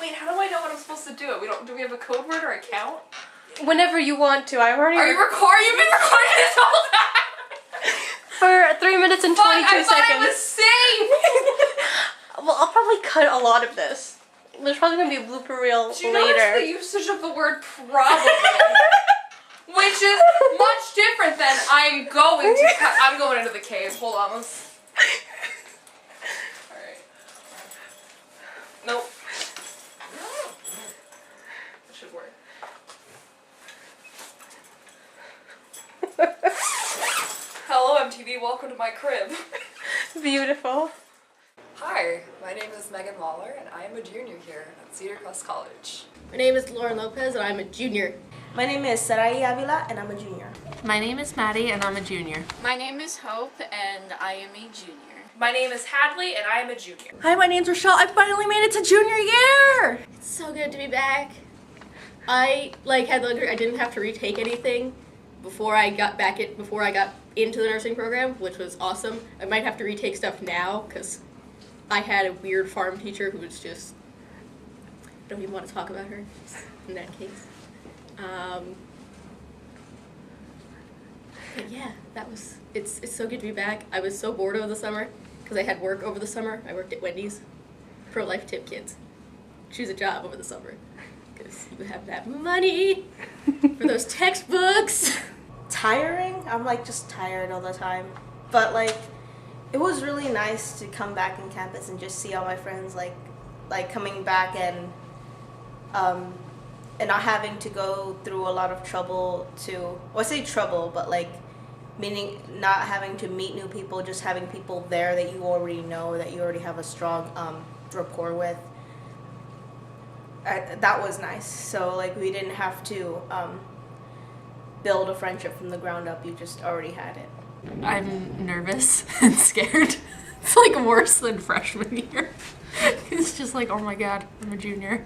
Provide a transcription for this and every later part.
Wait, how do I know what I'm supposed to do? Do we have a code word or a count? Whenever you want to. I've already. Are you recording? You've been recording this whole time. For 3 minutes and 22 seconds. I was safe. Well, I'll probably cut a lot of this. There's probably gonna be a blooper reel Do you later. notice the usage of the word probably? Which is much different than I'm going to cut. I'm going into the cave. Hold on, let's. Alright. Nope. That should work. Hello MTV, welcome to my crib. Beautiful. Hi, my name is Megan Lawler and I am a junior here at Cedar Crest College. My name is Lauren Lopez and I'm a junior. My name is Sarai Avila and I'm a junior. My name is Maddie and I'm a junior. My name is Hope and I am a junior. My name is Hadley and I am a junior. Hi, my name's Rochelle. I finally made it to junior year! It's so good to be back. I had the luxury, I didn't have to retake anything before I got into the nursing program, which was awesome. I might have to retake stuff now because I had a weird farm teacher who was just, I don't even want to talk about her in that case. But yeah, it's so good to be back. I was so bored over the summer because I had work over the summer. I worked at Wendy's. Pro-life tip, kids. Choose a job over the summer because you have that money for those textbooks. Tiring? I'm just tired all the time. But it was really nice to come back on campus and just see all my friends like coming back and not having to go through a lot of trouble I say trouble, but meaning not having to meet new people, just having people there that you already know, that you already have a strong rapport with. That was nice. So we didn't have to build a friendship from the ground up. You just already had it. I'm nervous and scared. It's worse than freshman year. It's just oh my god, I'm a junior.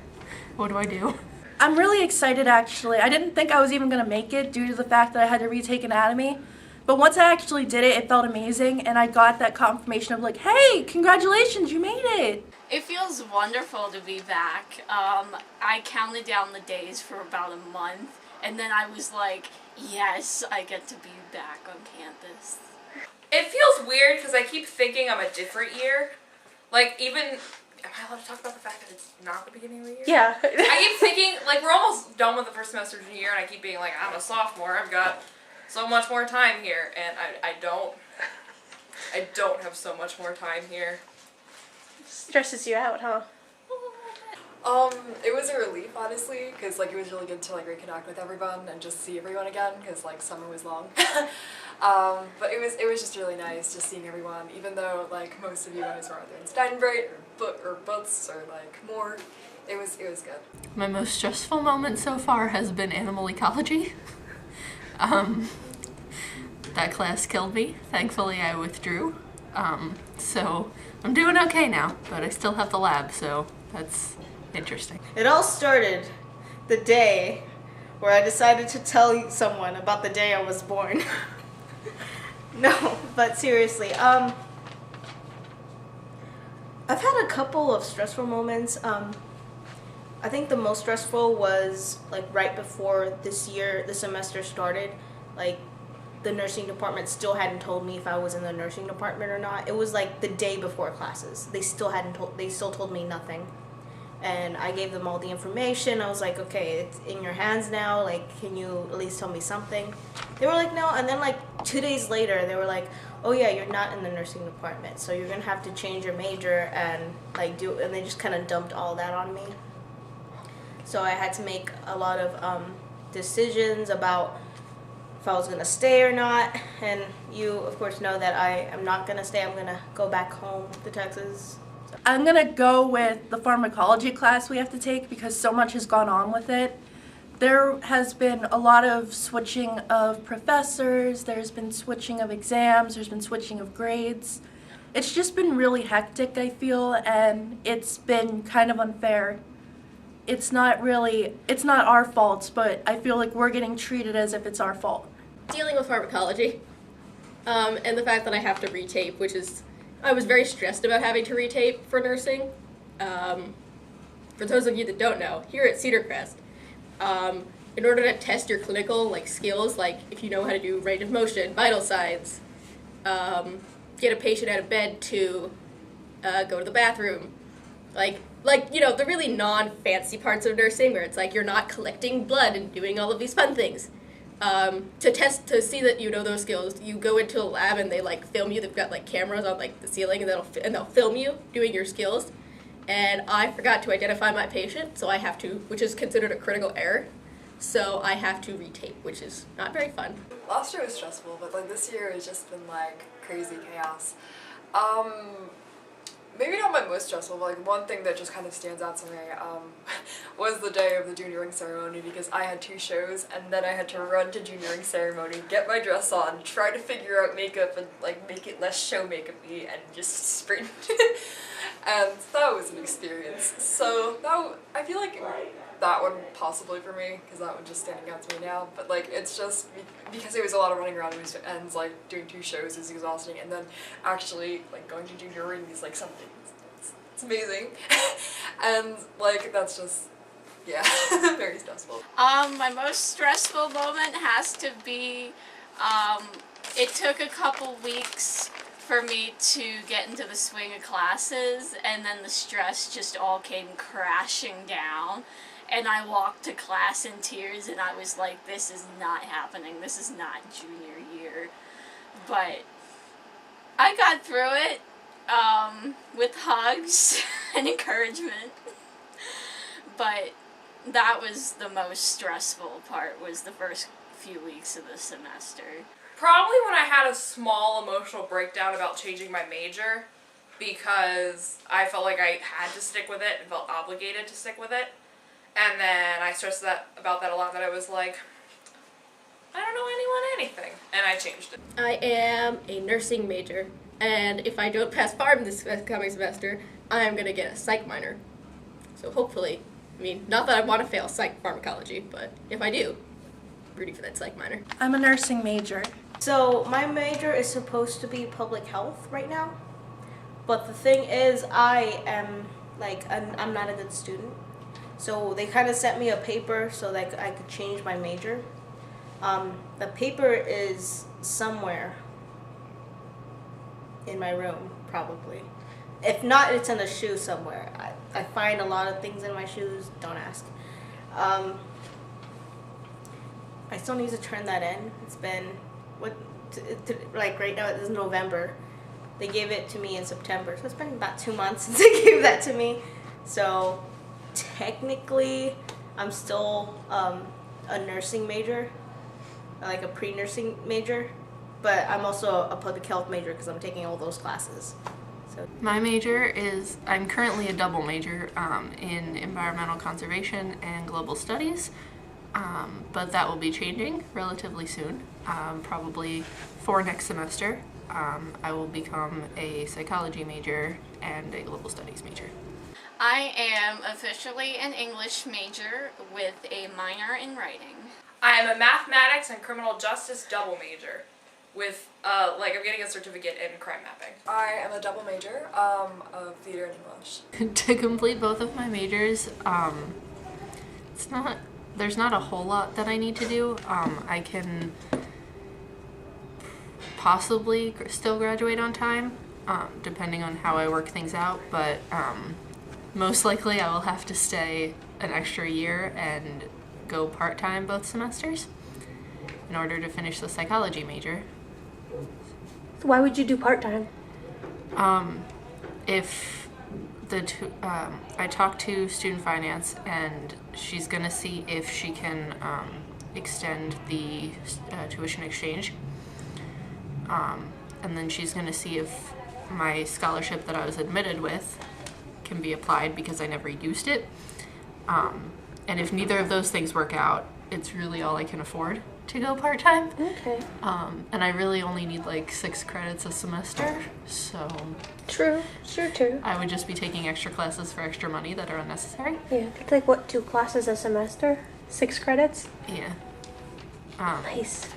What do I do? I'm really excited actually. I didn't think I was even going to make it due to the fact that I had to retake anatomy. But once I actually did it, it felt amazing and I got that confirmation of hey, congratulations, you made it. It feels wonderful to be back. I counted down the days for about a month and then I was yes, I get to be back on campus. It feels weird because I keep thinking I'm a different year. Am I allowed to talk about the fact that it's not the beginning of the year? Yeah. I keep thinking, we're almost done with the first semester of junior year, and I keep being I'm a sophomore, I've got so much more time here, and I don't have so much more time here. Stresses you out, huh? It was a relief, honestly, because it was really good to reconnect with everyone and just see everyone again, because summer was long. But it was just really nice just seeing everyone, even though most of you guys were either in Steinbright or Books or more. It was good. My most stressful moment so far has been animal ecology. That class killed me. Thankfully I withdrew. So I'm doing okay now, but I still have the lab, so that's interesting. It all started the day where I decided to tell someone about the day I was born. No, but seriously, I've had a couple of stressful moments. I think the most stressful was right before the semester started. The nursing department still hadn't told me if I was in the nursing department or not. It was the day before classes. They still told me nothing. And I gave them all the information. I was okay, it's in your hands now. Can you at least tell me something? They were no. And then 2 days later, they were oh yeah, you're not in the nursing department, so you're gonna have to change your major and and they just kind of dumped all that on me. So I had to make a lot of decisions about if I was gonna stay or not. And you, of course, know that I am not gonna stay. I'm gonna go back home to Texas. I'm going to go with the pharmacology class we have to take because so much has gone on with it. There has been a lot of switching of professors, there's been switching of exams, there's been switching of grades. It's just been really hectic, I feel, and it's been kind of unfair. It's not our fault, but I feel we're getting treated as if it's our fault. Dealing with pharmacology, and the fact that I have to retape, which is, I was very stressed about having to retape for nursing. for those of you that don't know, here at Cedar Crest, in order to test your clinical skills, like if you know how to do range of motion, vital signs, get a patient out of bed to go to the bathroom, the really non-fancy parts of nursing where it's like you're not collecting blood and doing all of these fun things. To see that you know those skills, you go into a lab and they film you. They've got cameras on the ceiling and they'll film you doing your skills. And I forgot to identify my patient, so I have to, which is considered a critical error. So I have to retape, which is not very fun. Last year was stressful, but this year has just been crazy chaos. Maybe not my most stressful, but one thing that just kind of stands out to me was the day of the junioring ceremony, because I had 2 shows and then I had to run to junioring ceremony, get my dress on, try to figure out makeup and make it less show makeup-y and just sprint. And that was an experience. So I feel like that one possibly for me, because that one just standing out to me now. But it's just because it was a lot of running around and doing 2 shows is exhausting, and then actually going to junioring is something. It's amazing, and that's just very stressful. My most stressful moment has to be, it took a couple weeks for me to get into the swing of classes, and then the stress just all came crashing down. And I walked to class in tears, and I was like, this is not happening. This is not junior year. But I got through it with hugs and encouragement. But that was the most stressful part, was the first few weeks of the semester. Probably when I had a small emotional breakdown about changing my major, because I felt like I had to stick with it and felt obligated to stick with it. And then I stressed about that a lot, that I was like, I don't know anything. And I changed it. I am a nursing major, and if I don't pass pharm this coming semester, I'm going to get a psych minor. So hopefully, not that I want to fail psych pharmacology, but if I do, I'm rooting for that psych minor. I'm a nursing major. So my major is supposed to be public health right now, but the thing is I am I'm not a good student. So they kind of sent me a paper so that I could change my major. The paper is somewhere in my room, probably. If not, it's in a shoe somewhere. I find a lot of things in my shoes, don't ask. I still need to turn that in. It's been, right now it is November. They gave it to me in September, so it's been about 2 months since they gave that to me. So technically, I'm still a nursing major, a pre-nursing major, but I'm also a public health major because I'm taking all those classes. So My major is, I'm currently a double major in environmental conservation and global studies, but that will be changing relatively soon, probably for next semester. I will become a psychology major and a global studies major. I am officially an English major with a minor in writing. I am a mathematics and criminal justice double major with, I'm getting a certificate in crime mapping. I am a double major of theater and English. To complete both of my majors, there's not a whole lot that I need to do. I can possibly still graduate on time, depending on how I work things out, but most likely I will have to stay an extra year and go part-time both semesters in order to finish the psychology major. So why would you do part-time? If I talked to student finance, and she's gonna see if she can extend the tuition exchange, and then she's gonna see if my scholarship that I was admitted with can be applied because I never used it. And if neither of those things work out, it's really all I can afford to go part-time. Okay. And I really only need 6 credits a semester, so True. True. I would just be taking extra classes for extra money that are unnecessary. Yeah. It's 2 classes a semester? 6 credits? Yeah. Nice.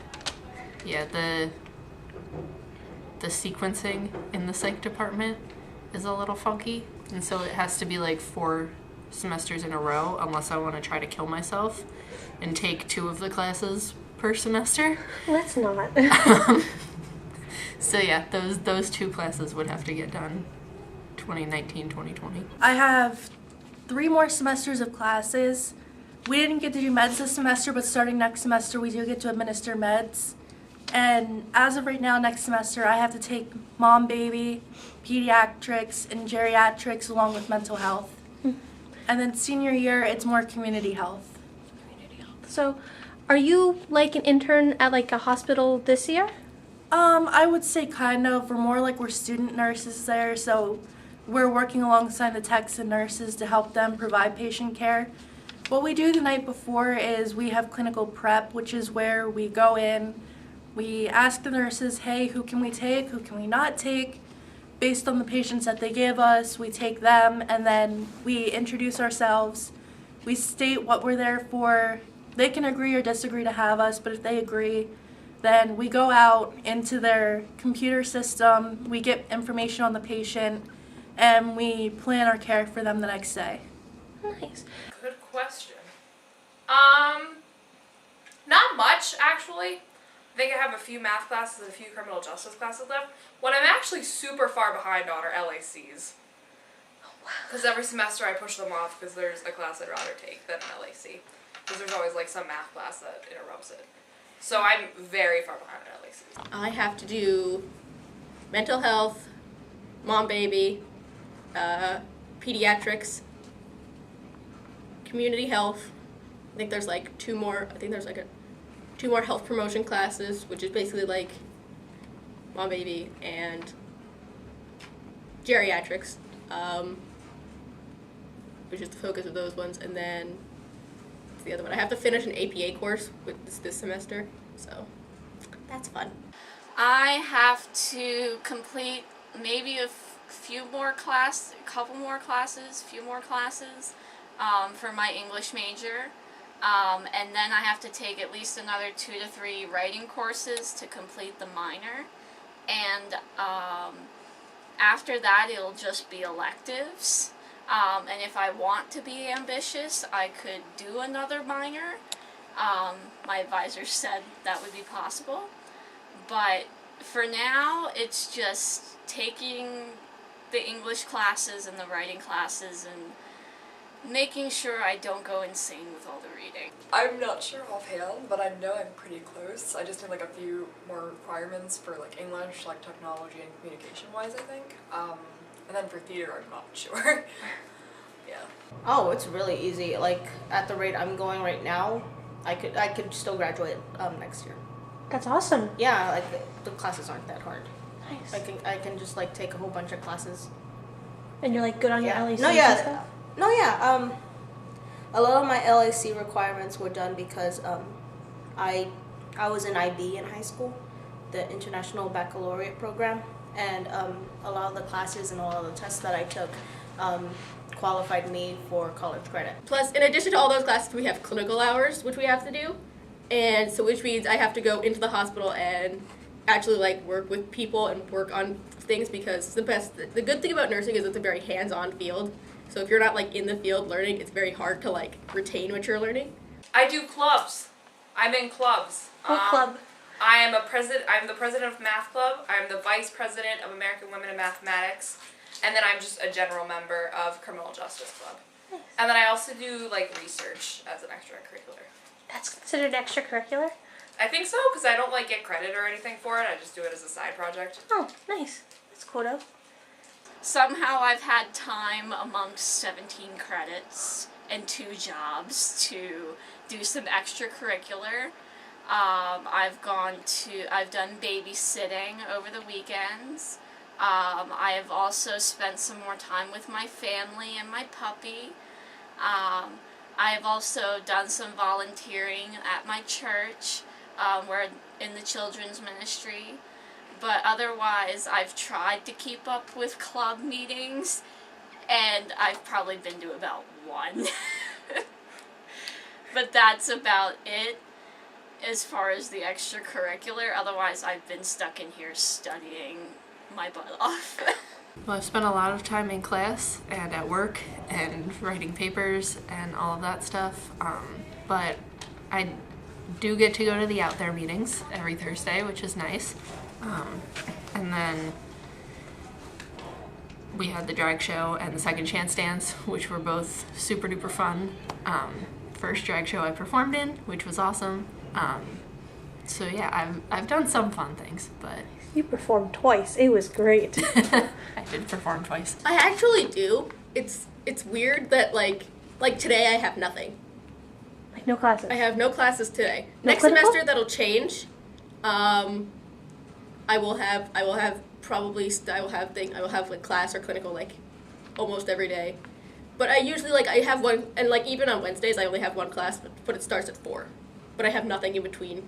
Yeah, the sequencing in the psych department is a little funky, and so it has to be 4 semesters in a row unless I want to try to kill myself and take 2 of the classes per semester. Let's not. So yeah, those 2 classes would have to get done 2019, 2020. I have 3 more semesters of classes. We didn't get to do meds this semester, but starting next semester we do get to administer meds. And as of right now, next semester, I have to take mom, baby, pediatrics, and geriatrics along with mental health. And then senior year, it's more community health. So, are you like an intern at like a hospital this year? I would say kind of. We're student nurses there, so we're working alongside the techs and nurses to help them provide patient care. What we do the night before is we have clinical prep, which is where we go in, we ask the nurses, hey, who can we take, who can we not take? Based on the patients that they give us, we take them, and then we introduce ourselves. We state what we're there for. They can agree or disagree to have us, but if they agree, then we go out into their computer system, we get information on the patient, and we plan our care for them the next day. Nice. Good question. Not much, actually. I think I have a few math classes and a few criminal justice classes left. What I'm actually super far behind on are LACs. Because every semester I push them off because there's a class I'd rather take than an LAC. Because there's always like some math class that interrupts it. So I'm very far behind on LACs. I have to do mental health, mom, baby, pediatrics, community health. I think there's like 2 more. I think there's like 2 more health promotion classes, which is basically like mom, baby, and geriatrics, which is the focus of those ones. And then what's the other one? I have to finish an APA course with this semester, so that's fun. I have to complete maybe a few more classes for my English major. And then I have to take at least another 2 to 3 writing courses to complete the minor. And after that, it'll just be electives. And if I want to be ambitious, I could do another minor. My advisor said that would be possible. But for now, it's just taking the English classes and the writing classes and making sure I don't go insane with all the reading. I'm not sure offhand, but I know I'm pretty close. I just need like a few more requirements for like English, like technology and communication wise, I think. And then for theater, I'm not sure. Yeah. Oh, it's really easy. Like at the rate I'm going right now, I could still graduate next year. That's awesome. Yeah, like the classes aren't that hard. Nice. I can just like take a whole bunch of classes. And you're like good on your LACs No, and yeah. stuff? No, yeah. A lot of my LAC requirements were done because I was in IB in high school, the International Baccalaureate program, and a lot of the classes and all of the tests that I took qualified me for college credit. Plus, in addition to all those classes, we have clinical hours, which we have to do. And so which means I have to go into the hospital and actually like work with people and work on things, because the good thing about nursing is it's a very hands-on field. So if you're not like in the field learning, it's very hard to like retain what you're learning. I do clubs. I'm in clubs. What club? I'm the president of Math Club. I'm the vice president of American Women in Mathematics. And then I'm just a general member of Criminal Justice Club. Nice. And then I also do like research as an extracurricular. That's considered extracurricular? I think so, because I don't like get credit or anything for it. I just do it as a side project. Oh, nice. That's cool though. Somehow I've had time amongst 17 credits and 2 jobs to do some extracurricular. I've done babysitting over the weekends. I have also spent some more time with my family and my puppy. I have also done some volunteering at my church, where in the children's ministry. But otherwise, I've tried to keep up with club meetings, and I've probably been to about 1. But that's about it as far as the extracurricular. Otherwise, I've been stuck in here studying my butt off. Well, I've spent a lot of time in class and at work and writing papers and all of that stuff, but I do get to go to the Out There meetings every Thursday, which is nice. And then we had the drag show and the second chance dance, which were both super duper fun. First drag show I performed in, which was awesome. So yeah, I've done some fun things, but You performed twice. It was great. I did perform twice. I actually do. It's weird that like today I have nothing. Like no classes. I have no classes today. No Next clinical? semester that'll change. I will have like class or clinical like almost every day. But I usually I have one, and like even on Wednesdays I only have one class, but it starts at 4. But I have nothing in between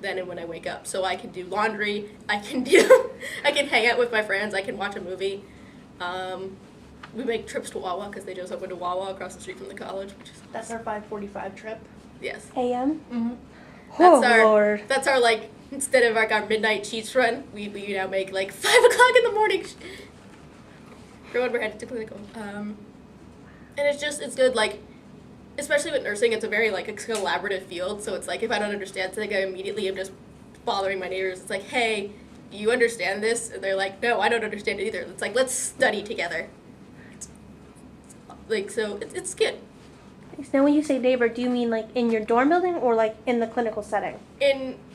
then and when I wake up. So I can do laundry, I can hang out with my friends, I can watch a movie. We make trips to Wawa because they just opened a Wawa across the street from the college, which is That's our 5:45 trip. yes. AM? Mm-hmm. Oh, That's our Lord. That's our like instead of like our midnight cheats run, we now make like 5 o'clock in the morning. For when we're headed to clinical. And it's good, like, especially with nursing, it's a very like a collaborative field. So it's like if I don't understand something, I immediately am just bothering my neighbors. It's like, hey, do you understand this? And they're like, no, I don't understand it either. It's like, let's study together. Like, so it's good. Now, when you say neighbor, do you mean like in your dorm building or like in the clinical setting?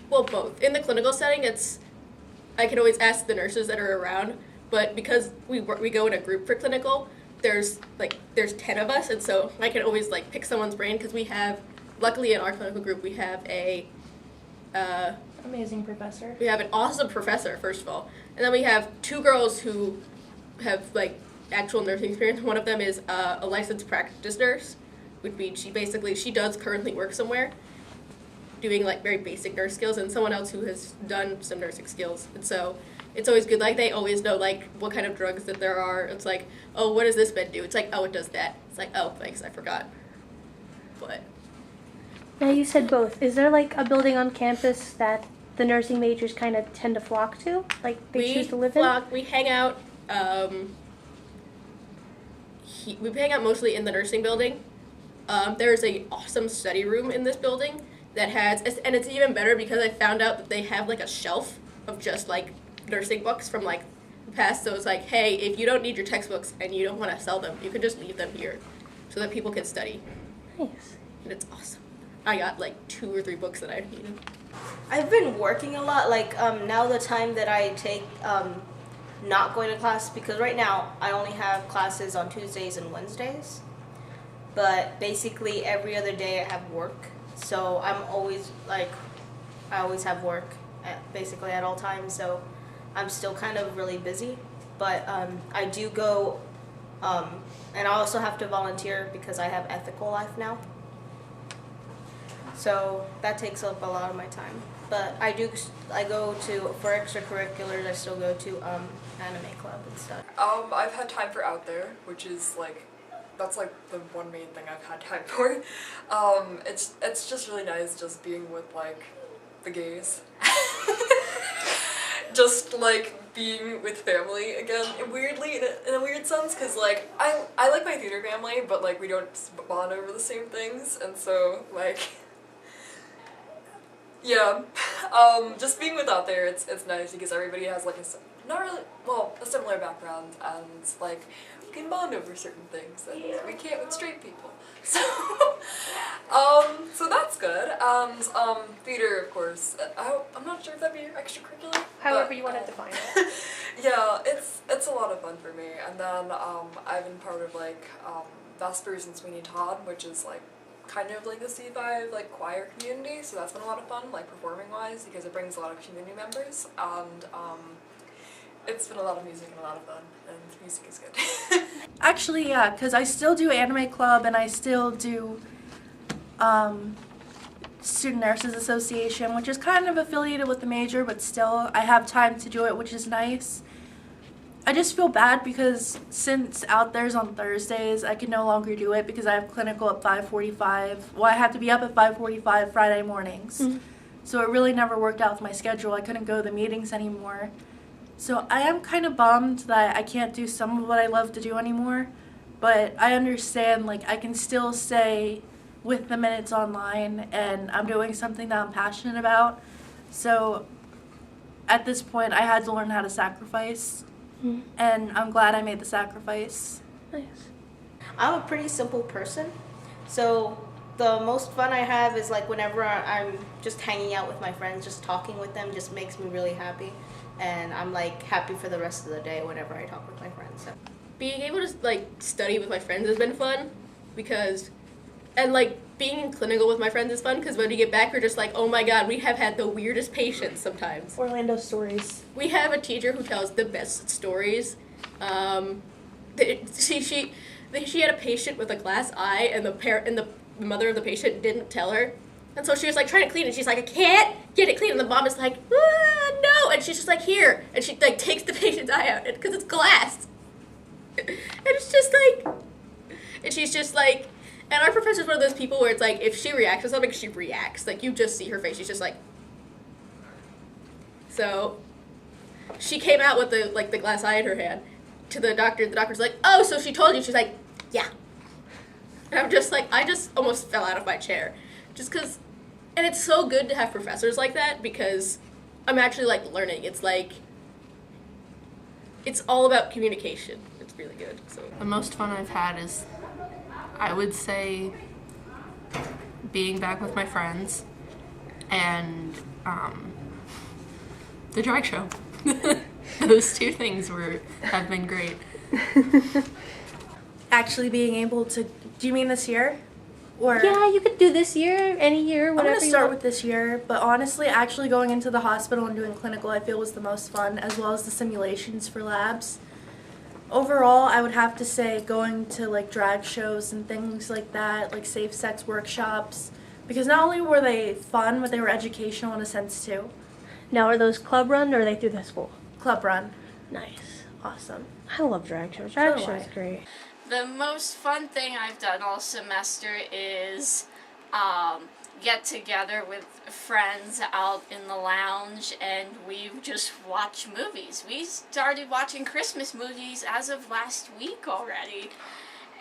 Both. In the clinical setting, I can always ask the nurses that are around, but because we go in a group for clinical, there's 10 of us, and so I can always like pick someone's brain because luckily in our clinical group we have Amazing professor. we have an awesome professor, first of all, and then we have 2 girls who have like actual nursing experience. One of them is a licensed practice nurse, which means she does currently work somewhere doing like very basic nurse skills, and someone else who has done some nursing skills. And so it's always good, like they always know like what kind of drugs that there are. It's like, oh, what does this bed do? It's like, oh, it does that. It's like, oh, thanks, I forgot. But Now, you said both. Is there like a building on campus that the nursing majors kind of tend to flock to? Like they choose to live in? We hang out. We hang out mostly in the nursing building. There's a awesome study room in this building that has, and it's even better because I found out that they have like a shelf of just like nursing books from like the past. So it's like, hey, if you don't need your textbooks and you don't want to sell them, you can just leave them here so that people can study. Nice. And it's awesome. I got like 2 or 3 books that I needed. I've been working a lot, like now the time that I take not going to class, because right now I only have classes on Tuesdays and Wednesdays, but basically every other day I have work, so I'm always I always have work basically at all times, so I'm still kind of really busy, but I do go, and I also have to volunteer because I have ethical life now. So that takes up a lot of my time. But I go to, for extracurriculars, I still go to anime club and stuff. I've had time for Out There, which is that's the one main thing I've had time for. It's just really nice just being with the gays. Just being with family again, weirdly, in a weird sense, because I like my theater family, but we don't bond over the same things, and so yeah, just being with Out There, it's nice because everybody has a similar background, and we can bond over certain things that we can't with straight people. So, so that's good. And theater, of course. I'm not sure if that'd be extracurricular. However you want to define it. Yeah, it's a lot of fun for me. And then I've been part of Vespers and Sweeney Todd, which is kind of the C5 choir community. So that's been a lot of fun, performing wise, because it brings a lot of community members, and it's been a lot of music and a lot of fun, and music is good. Actually, yeah, because I still do anime club and I still do Student Nurses Association, which is kind of affiliated with the major, but still I have time to do it, which is nice. I just feel bad because since Out There's on Thursdays, I can no longer do it because I have clinical at 5:45. Well, I have to be up at 5:45 Friday mornings. Mm-hmm. So it really never worked out with my schedule. I couldn't go to the meetings anymore. So I am kind of bummed that I can't do some of what I love to do anymore, but I understand, like, I can still stay with the minutes online and I'm doing something that I'm passionate about. So at this point, I had to learn how to sacrifice, and I'm glad I made the sacrifice. Nice. I'm a pretty simple person, so the most fun I have is like whenever I'm just hanging out with my friends, just talking with them just makes me really happy, and I'm like happy for the rest of the day whenever I talk with my friends. So. Being able to like study with my friends has been fun because, and like being in clinical with my friends is fun because when we get back we're just like, oh my god, we have had the weirdest patients sometimes. Orlando stories. We have a teacher who tells the best stories. She had a patient with a glass eye, and the mother of the patient didn't tell her, and so she was like trying to clean it. She's like, I can't get it clean, and the mom is like, no, and she's just like, here, and she like takes the patient's eye out because it's glass, and it's just like, and she's just like, and our professor's one of those people where it's like if she reacts to something, she reacts. Like you just see her face. She's just like. So, she came out with the glass eye in her hand to the doctor. The doctor's like, oh, so she told you? She's like, yeah. And I'm just like, I just almost fell out of my chair. Just because, and it's so good to have professors like that because I'm actually like learning. It's like, it's all about communication. It's really good. So The most fun I've had is, I would say, being back with my friends and the drag show. Those two things have been great. Actually being able to, do you mean this year? Or Yeah, you could do this year, any year, I'm whatever going to you start want. with this year, but honestly, actually going into the hospital and doing clinical I feel was the most fun, as well as the simulations for labs. Overall, I would have to say going to like drag shows and things like that, like safe sex workshops, because not only were they fun, but they were educational in a sense too. Now, are those club run or are they through the school? Club run. Nice. Awesome. I love drag shows. Drag So do shows I. great. The most fun thing I've done all semester is get together with friends out in the lounge and we just watch movies. We started watching Christmas movies as of last week already.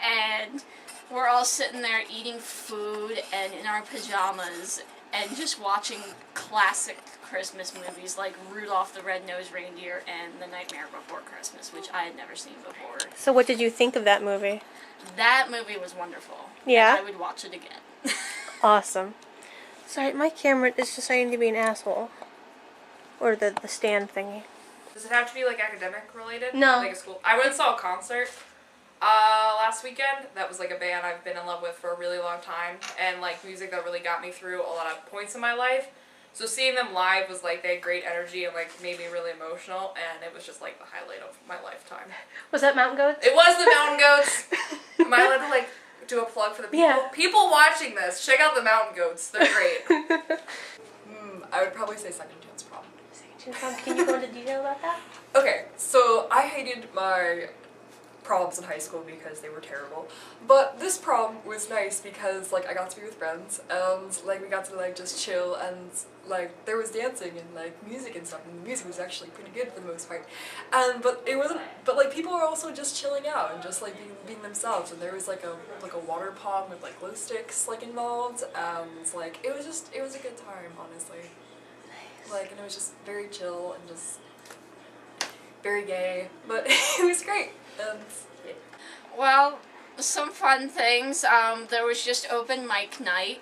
And we're all sitting there eating food and in our pajamas and just watching classic Christmas movies like Rudolph the Red-Nosed Reindeer and The Nightmare Before Christmas, which I had never seen before. So, what did you think of that movie? That movie was wonderful. Yeah? And I would watch it again. Awesome. Sorry, my camera is deciding to be an asshole. Or the stand thingy. Does it have to be like academic related? No. Like a school. I went and saw a concert last weekend. That was like a band I've been in love with for a really long time, and like music that really got me through a lot of points in my life. So seeing them live was like, they had great energy and like made me really emotional, and it was just like the highlight of my lifetime. Was that Mountain Goats? It was the Mountain Goats. Am I allowed to like do a plug for the people? Yeah. People watching this, check out the Mountain Goats. They're great. I would probably say Second Chance Prom. Can you go into detail about that? Okay, so I hated my proms in high school because they were terrible. But this prom was nice because like I got to be with friends and like we got to like just chill and like there was dancing and like music and stuff, and the music was actually pretty good for the most part. And but it wasn't, but like people were also just chilling out and just like being themselves, and there was like a water pong with like glow sticks like involved, and like it was a good time, honestly. Like, and it was just very chill and just very gay, but it was great. And yeah. Well, some fun things. There was just open mic night,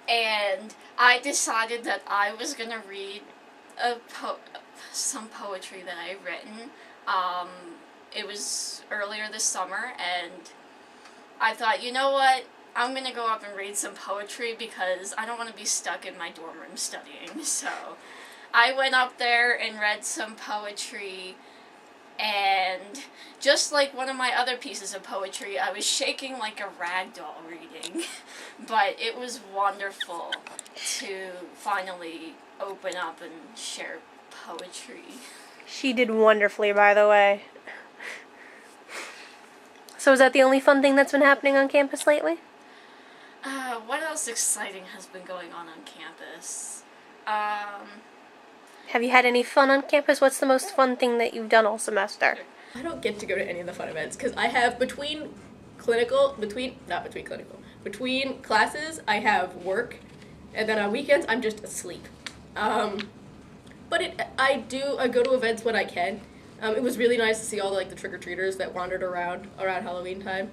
and I decided that I was gonna read some poetry that I've written. It was earlier this summer, and I thought, you know what? I'm gonna go up and read some poetry because I don't want to be stuck in my dorm room studying. So I went up there and read some poetry. And just like one of my other pieces of poetry, I was shaking like a rag doll reading. But it was wonderful to finally open up and share poetry. She did wonderfully, by the way. So is that the only fun thing that's been happening on campus lately? What else exciting has been going on campus? Have you had any fun on campus? What's the most fun thing that you've done all semester? I don't get to go to any of the fun events because I have between classes, I have work, and then on weekends, I'm just asleep. But I go to events when I can. It was really nice to see all the trick-or-treaters that wandered around Halloween time.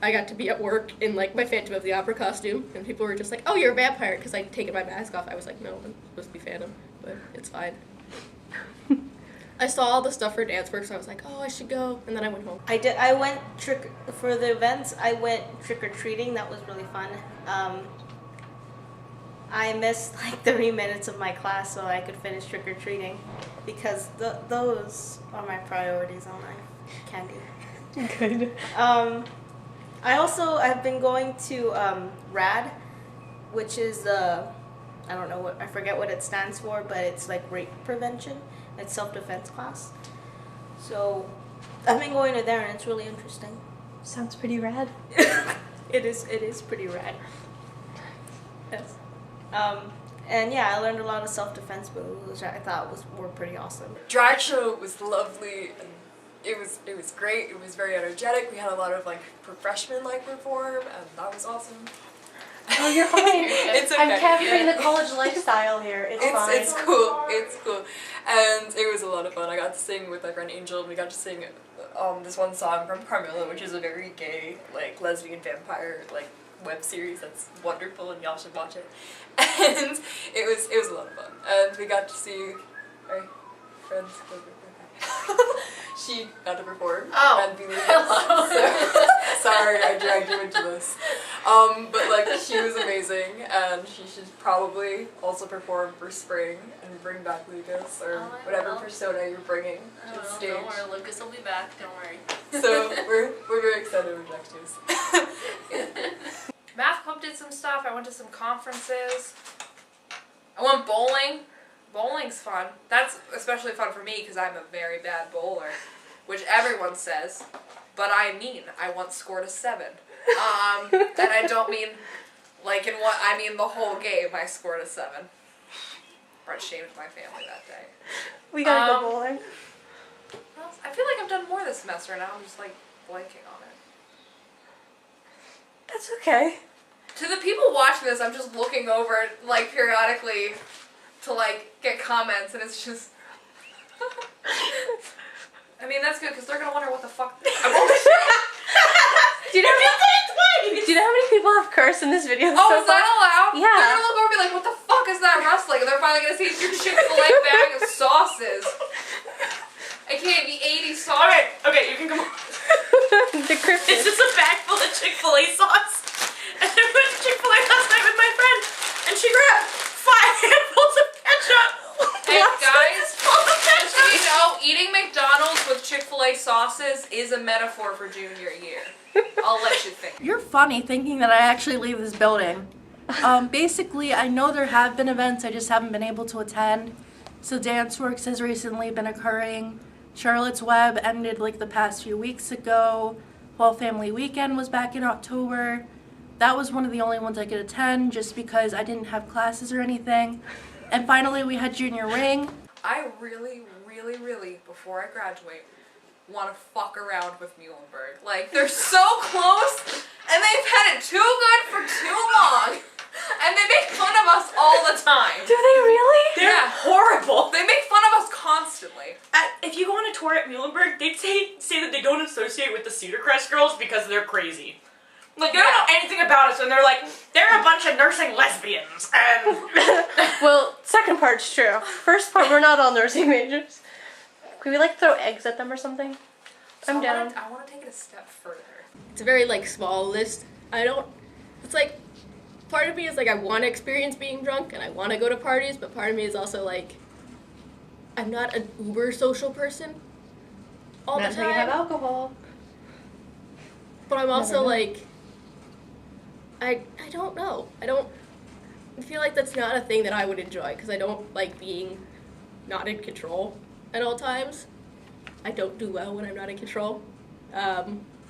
I got to be at work in my Phantom of the Opera costume, and people were just like, "Oh, you're a vampire," because I'd taken my mask off. I was like, "No, I'm supposed to be Phantom, but it's fine." I saw all the stuff for dance work, so I was like, "Oh, I should go," and then I went home. I went for the events. I went trick-or-treating. That was really fun. I missed 30 minutes of my class so I could finish trick-or-treating because those are my priorities in life. Candy. Good. I've been going to RAD, which is I forget what it stands for, but it's rape prevention. It's self-defense class. So I've been going to there and it's really interesting. Sounds pretty rad. It is pretty rad. Yes. And yeah, I learned a lot of self-defense moves, which I thought were pretty awesome. Drag show was lovely. And it was great. It was very energetic. We had a lot of freshmen perform, and that was awesome. Oh, you're fine. It's okay. I'm capturing the college lifestyle here. It's fine. It's cool. It's cool. And it was a lot of fun. I got to sing with my friend Angel, and we got to sing this one song from Carmilla, which is a very gay, lesbian vampire, web series that's wonderful, and y'all should watch it. And it was a lot of fun. And we got to see my friends. She got to perform and be with us. So, sorry, I dragged you into this. But she was amazing, and she should probably also perform for spring and bring back Lucas or whatever persona you're bringing to the stage. Don't worry, Lucas will be back. Don't worry. So we're very excited for next year's. Math club did some stuff. I went to some conferences. I went bowling. Bowling's fun. That's especially fun for me because I'm a very bad bowler, which everyone says, but I once scored a 7. And I don't mean I mean the whole game I scored a 7. Brett shamed my family that day. We gotta go bowling. Well, I feel like I've done more this semester now. I'm just blanking on it. That's okay. To the people watching this, I'm just looking over periodically to get comments, and it's just. I mean, that's good because they're gonna wonder what the fuck. Do you know how many people have cursed in this video? Oh, is that allowed? Yeah. They're gonna look over and be like, what the fuck is that rustling? And they're finally gonna see your Chick-fil-A bag of sauces. I can't be 80 sauces. Okay, you can come on. The cryptid. It's just a bag full of Chick-fil-A sauce. And I went to Chick-fil-A last night with my friend, and she grabbed 5 handfuls of ketchup. Hey guys, just so you know, eating McDonald's with Chick-fil-A sauces is a metaphor for junior year. I'll let you think. You're funny thinking that I actually leave this building. Basically, I know there have been events, I just haven't been able to attend. So Dance Works has recently been occurring. Charlotte's Web ended the past few weeks ago. Fall Family Weekend was back in October. That was one of the only ones I could attend just because I didn't have classes or anything. And finally we had Junior Ring. I really, before I graduate, want to fuck around with Muhlenberg. They're so close, and they've had it too good for too long, and they make fun of us all the time. Do they really? They're horrible. They make fun of us constantly. If you go on a tour at Muhlenberg, they'd say that they don't associate with the Cedar Crest girls because they're crazy. They don't know anything about us, and they're they're a bunch of nursing lesbians, and... Well, second part's true. First part, we're not all nursing majors. Could we throw eggs at them or something? I'm down. I want to take it a step further. It's a very small list. It's part of me is I want to experience being drunk and I want to go to parties, but part of me is also I'm not an uber social person all Not the until you have time. alcohol. But I'm also I don't know. I feel that's not a thing that I would enjoy because I don't like being not in control at all times. I don't do well when I'm not in control,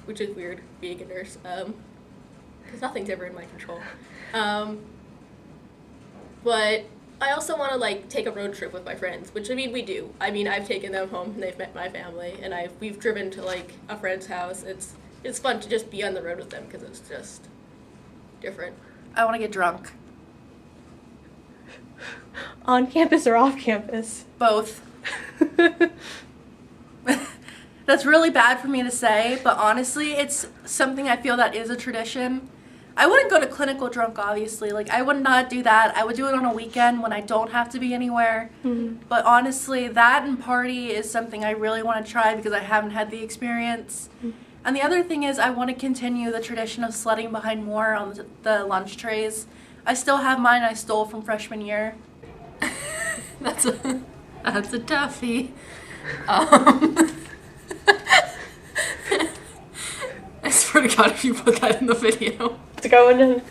which is weird being a nurse, because nothing's ever in my control. But I also want to like take a road trip with my friends, which I mean we do. I mean I've taken them home and they've met my family, and we've driven to like a friend's house. It's fun to just be on the road with them because it's just different. I want to get drunk. On campus or off campus? Both. That's really bad for me to say, but honestly, it's something I feel that is a tradition. I wouldn't go to clinical drunk, obviously. Like, I would not do that. I would do it on a weekend when I don't have to be anywhere. Mm-hmm. But honestly, that and party is something I really want to try because I haven't had the experience. Mm-hmm. And the other thing is I want to continue the tradition of sledding behind more on the lunch trays. I still have mine I stole from freshman year. That's a toughie. I swear to God, if you put that in the video. It's going in.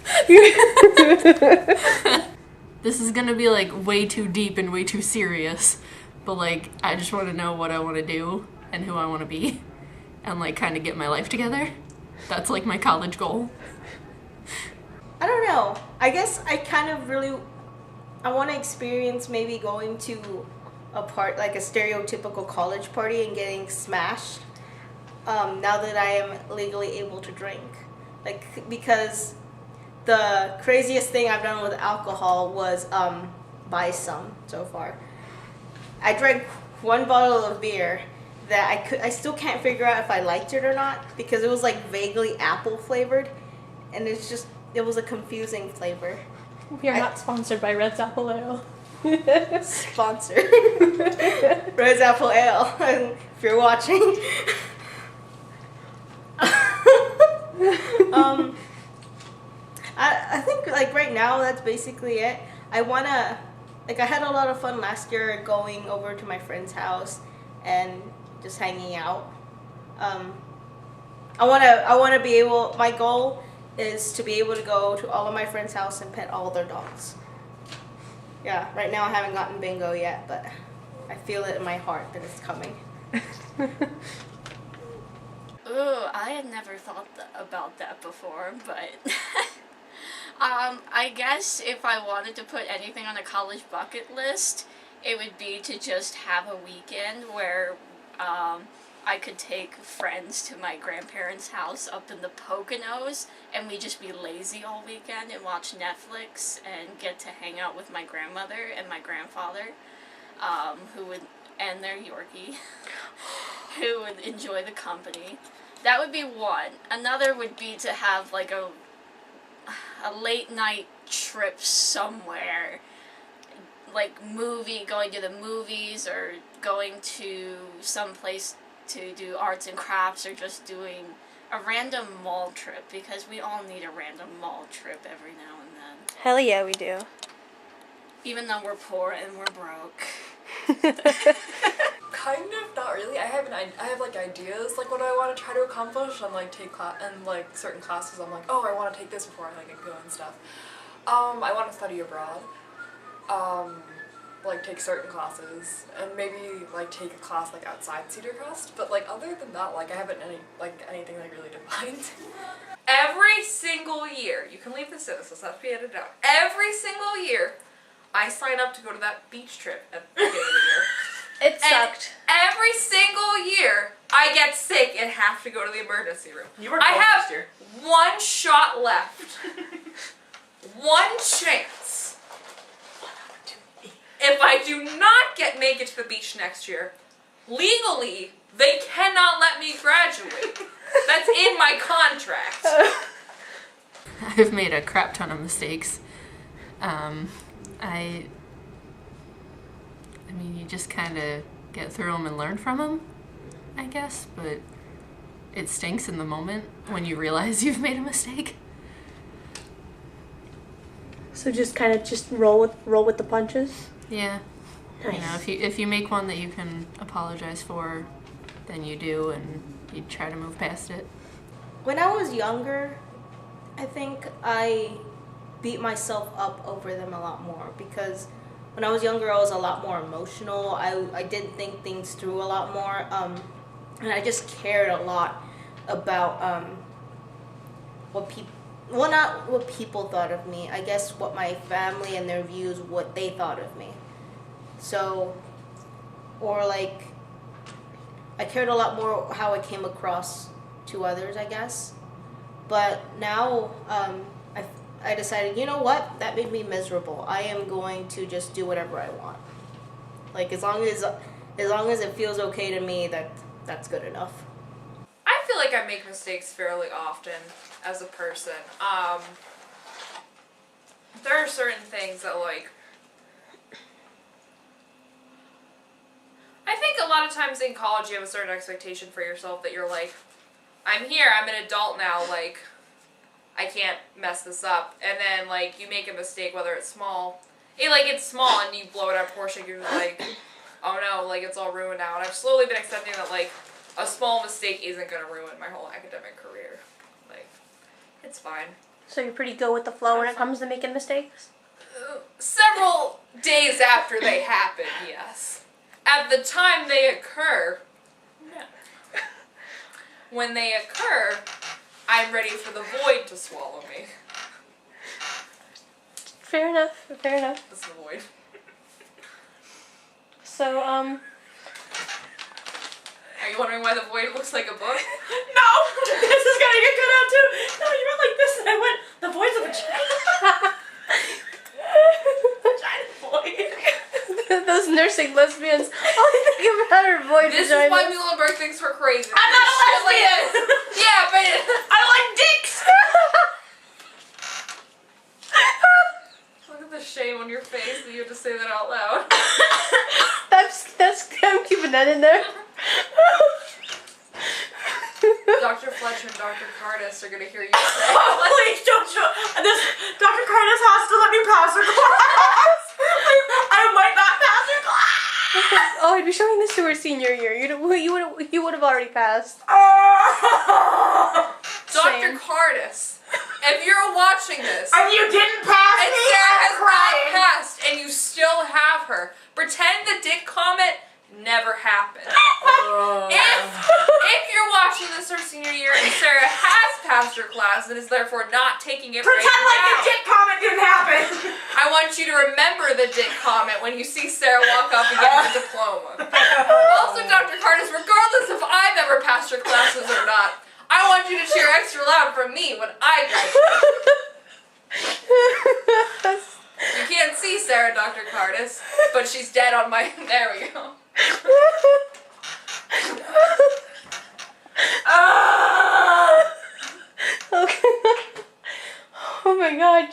This is gonna be like way too deep and way too serious. But like, I just want to know what I want to do and who I want to be. And like kind of get my life together. That's like my college goal. I don't know. I guess I kind of I want to experience maybe going to a stereotypical college party and getting smashed. Now that I am legally able to drink, because the craziest thing I've done with alcohol was buy some so far. I drank one bottle of beer that I still can't figure out if I liked it or not because it was like vaguely apple flavored, and it was a confusing flavor. We are not sponsored by Red's Apple Ale. Sponsored. Red's Apple Ale. If you're watching. I think like right now that's basically it. I had a lot of fun last year going over to my friend's house and just hanging out. I wanna be able. My goal is to be able to go to all of my friends' house and pet all their dogs. Yeah, right now I haven't gotten bingo yet, but I feel it in my heart that it's coming. Ooh, I had never thought about that before, but I guess if I wanted to put anything on a college bucket list, it would be to just have a weekend where I could take friends to my grandparents' house up in the Poconos, and we just be lazy all weekend and watch Netflix and get to hang out with my grandmother and my grandfather, and their Yorkie, who would enjoy the company. That would be one. Another would be to have like a late night trip somewhere, like going to the movies or going to some place to do arts and crafts or just doing a random mall trip, because we all need a random mall trip every now and then. Hell yeah, we do. even though we're poor and we're broke. Kind of, not really. I have like ideas like what I want to try to accomplish and like take certain classes. I'm like, oh, I want to take this before I like go and stuff. I want to study abroad. Like take certain classes and maybe like take a class like outside Cedar Crest. But like other than that, like I haven't anything like really defined. Every single year, you can leave this in, so it's not to be edited out. Every single year, I sign up to go to that beach trip at the beginning of the year. It sucked. And every single year, I get sick and have to go to the emergency room. You were I cold have this year. one shot left. One chance. If I do not make it to the beach next year, legally, they cannot let me graduate. That's in my contract. I've made a crap ton of mistakes. I mean, you just kind of get through them and learn from them, I guess, but it stinks in the moment when you realize you've made a mistake. So just kind of roll with the punches. Yeah. Nice. You know, if you make one that you can apologize for, then you do, and you try to move past it. When I was younger, I think I beat myself up over them a lot more because when I was younger, I was a lot more emotional. I did think things through a lot more, and I just cared a lot about what well, not what people thought of me. I guess what my family and their views, what they thought of me. So, or like, I cared a lot more how I came across to others, I guess. But now, I decided, you know what? That made me miserable. I am going to just do whatever I want. Like, as long as it feels okay to me, that's good enough. I feel like I make mistakes fairly often as a person. There are certain things that, like, I think a lot of times in college you have a certain expectation for yourself that you're like, I'm here, I'm an adult now, like, I can't mess this up. And then, like, you make a mistake, whether it's small. It's small and you blow it out of proportion, you're like, oh no, like, it's all ruined now. And I've slowly been accepting that, like, a small mistake isn't going to ruin my whole academic career. Like, it's fine. So you're pretty go with the flow when it comes to making mistakes? Several days after they happen, yes. At the time they occur, no. When they occur, I'm ready for the void to swallow me. Fair enough, fair enough. That's the void. So, Are you wondering why the void looks like a book? No! This is gonna get cut out too! No, you went like this and I went, the void's a vagina. Vagina void. those nursing lesbians, all they think about are void This vaginas. is why Muhlenberg thinks we're crazy. I'm not a lesbian! Yeah, but... I like dicks! Look at the shame on your face that you have to say that out loud. That's I'm keeping that in there. Dr. Fletcher and Dr. Cardis are gonna hear you say. Please don't show this. Dr. Cardis has to let me pass her class. I might not pass her class. Oh, I'd be showing this to her senior year. You would have already passed. Dr. Cardis, if you're watching this, And you didn't pass and me. Sarah I'm has crying. not passed, and you still have her, pretend the dick comment never happened. If you're watching this her senior year and Sarah has passed her class and is therefore not taking it Pretend right like now, the dick comment didn't happen. I want you to remember the dick comment when you see Sarah walk up and get her diploma. Also, Dr. Cardis, regardless if I've ever passed your classes or not, I want you to cheer extra loud for me when I graduate. You can't see Sarah, Dr. Cardis, but she's dead on my... There we go. Okay. Oh my god.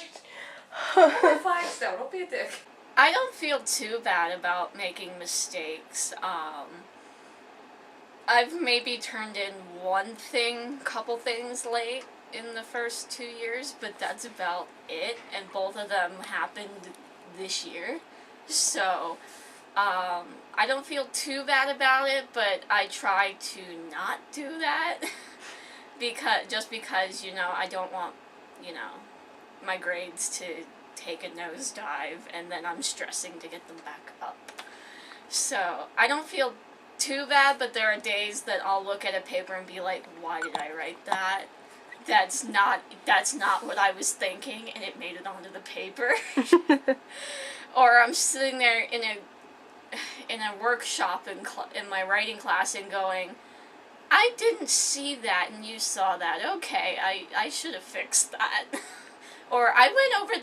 Put flags down, don't be a dick. I don't feel too bad about making mistakes. I've maybe turned in couple things late in the first 2 years, but that's about it, and both of them happened this year. So, I don't feel too bad about it, but I try to not do that because, I don't want, my grades to take a nosedive and then I'm stressing to get them back up. So, I don't feel too bad, but there are days that I'll look at a paper and be like, why did I write that? That's not what I was thinking, and it made it onto the paper. Or I'm sitting there in a workshop in my writing class and going, I didn't see that and you saw that. Okay, I should have fixed that. Or I went over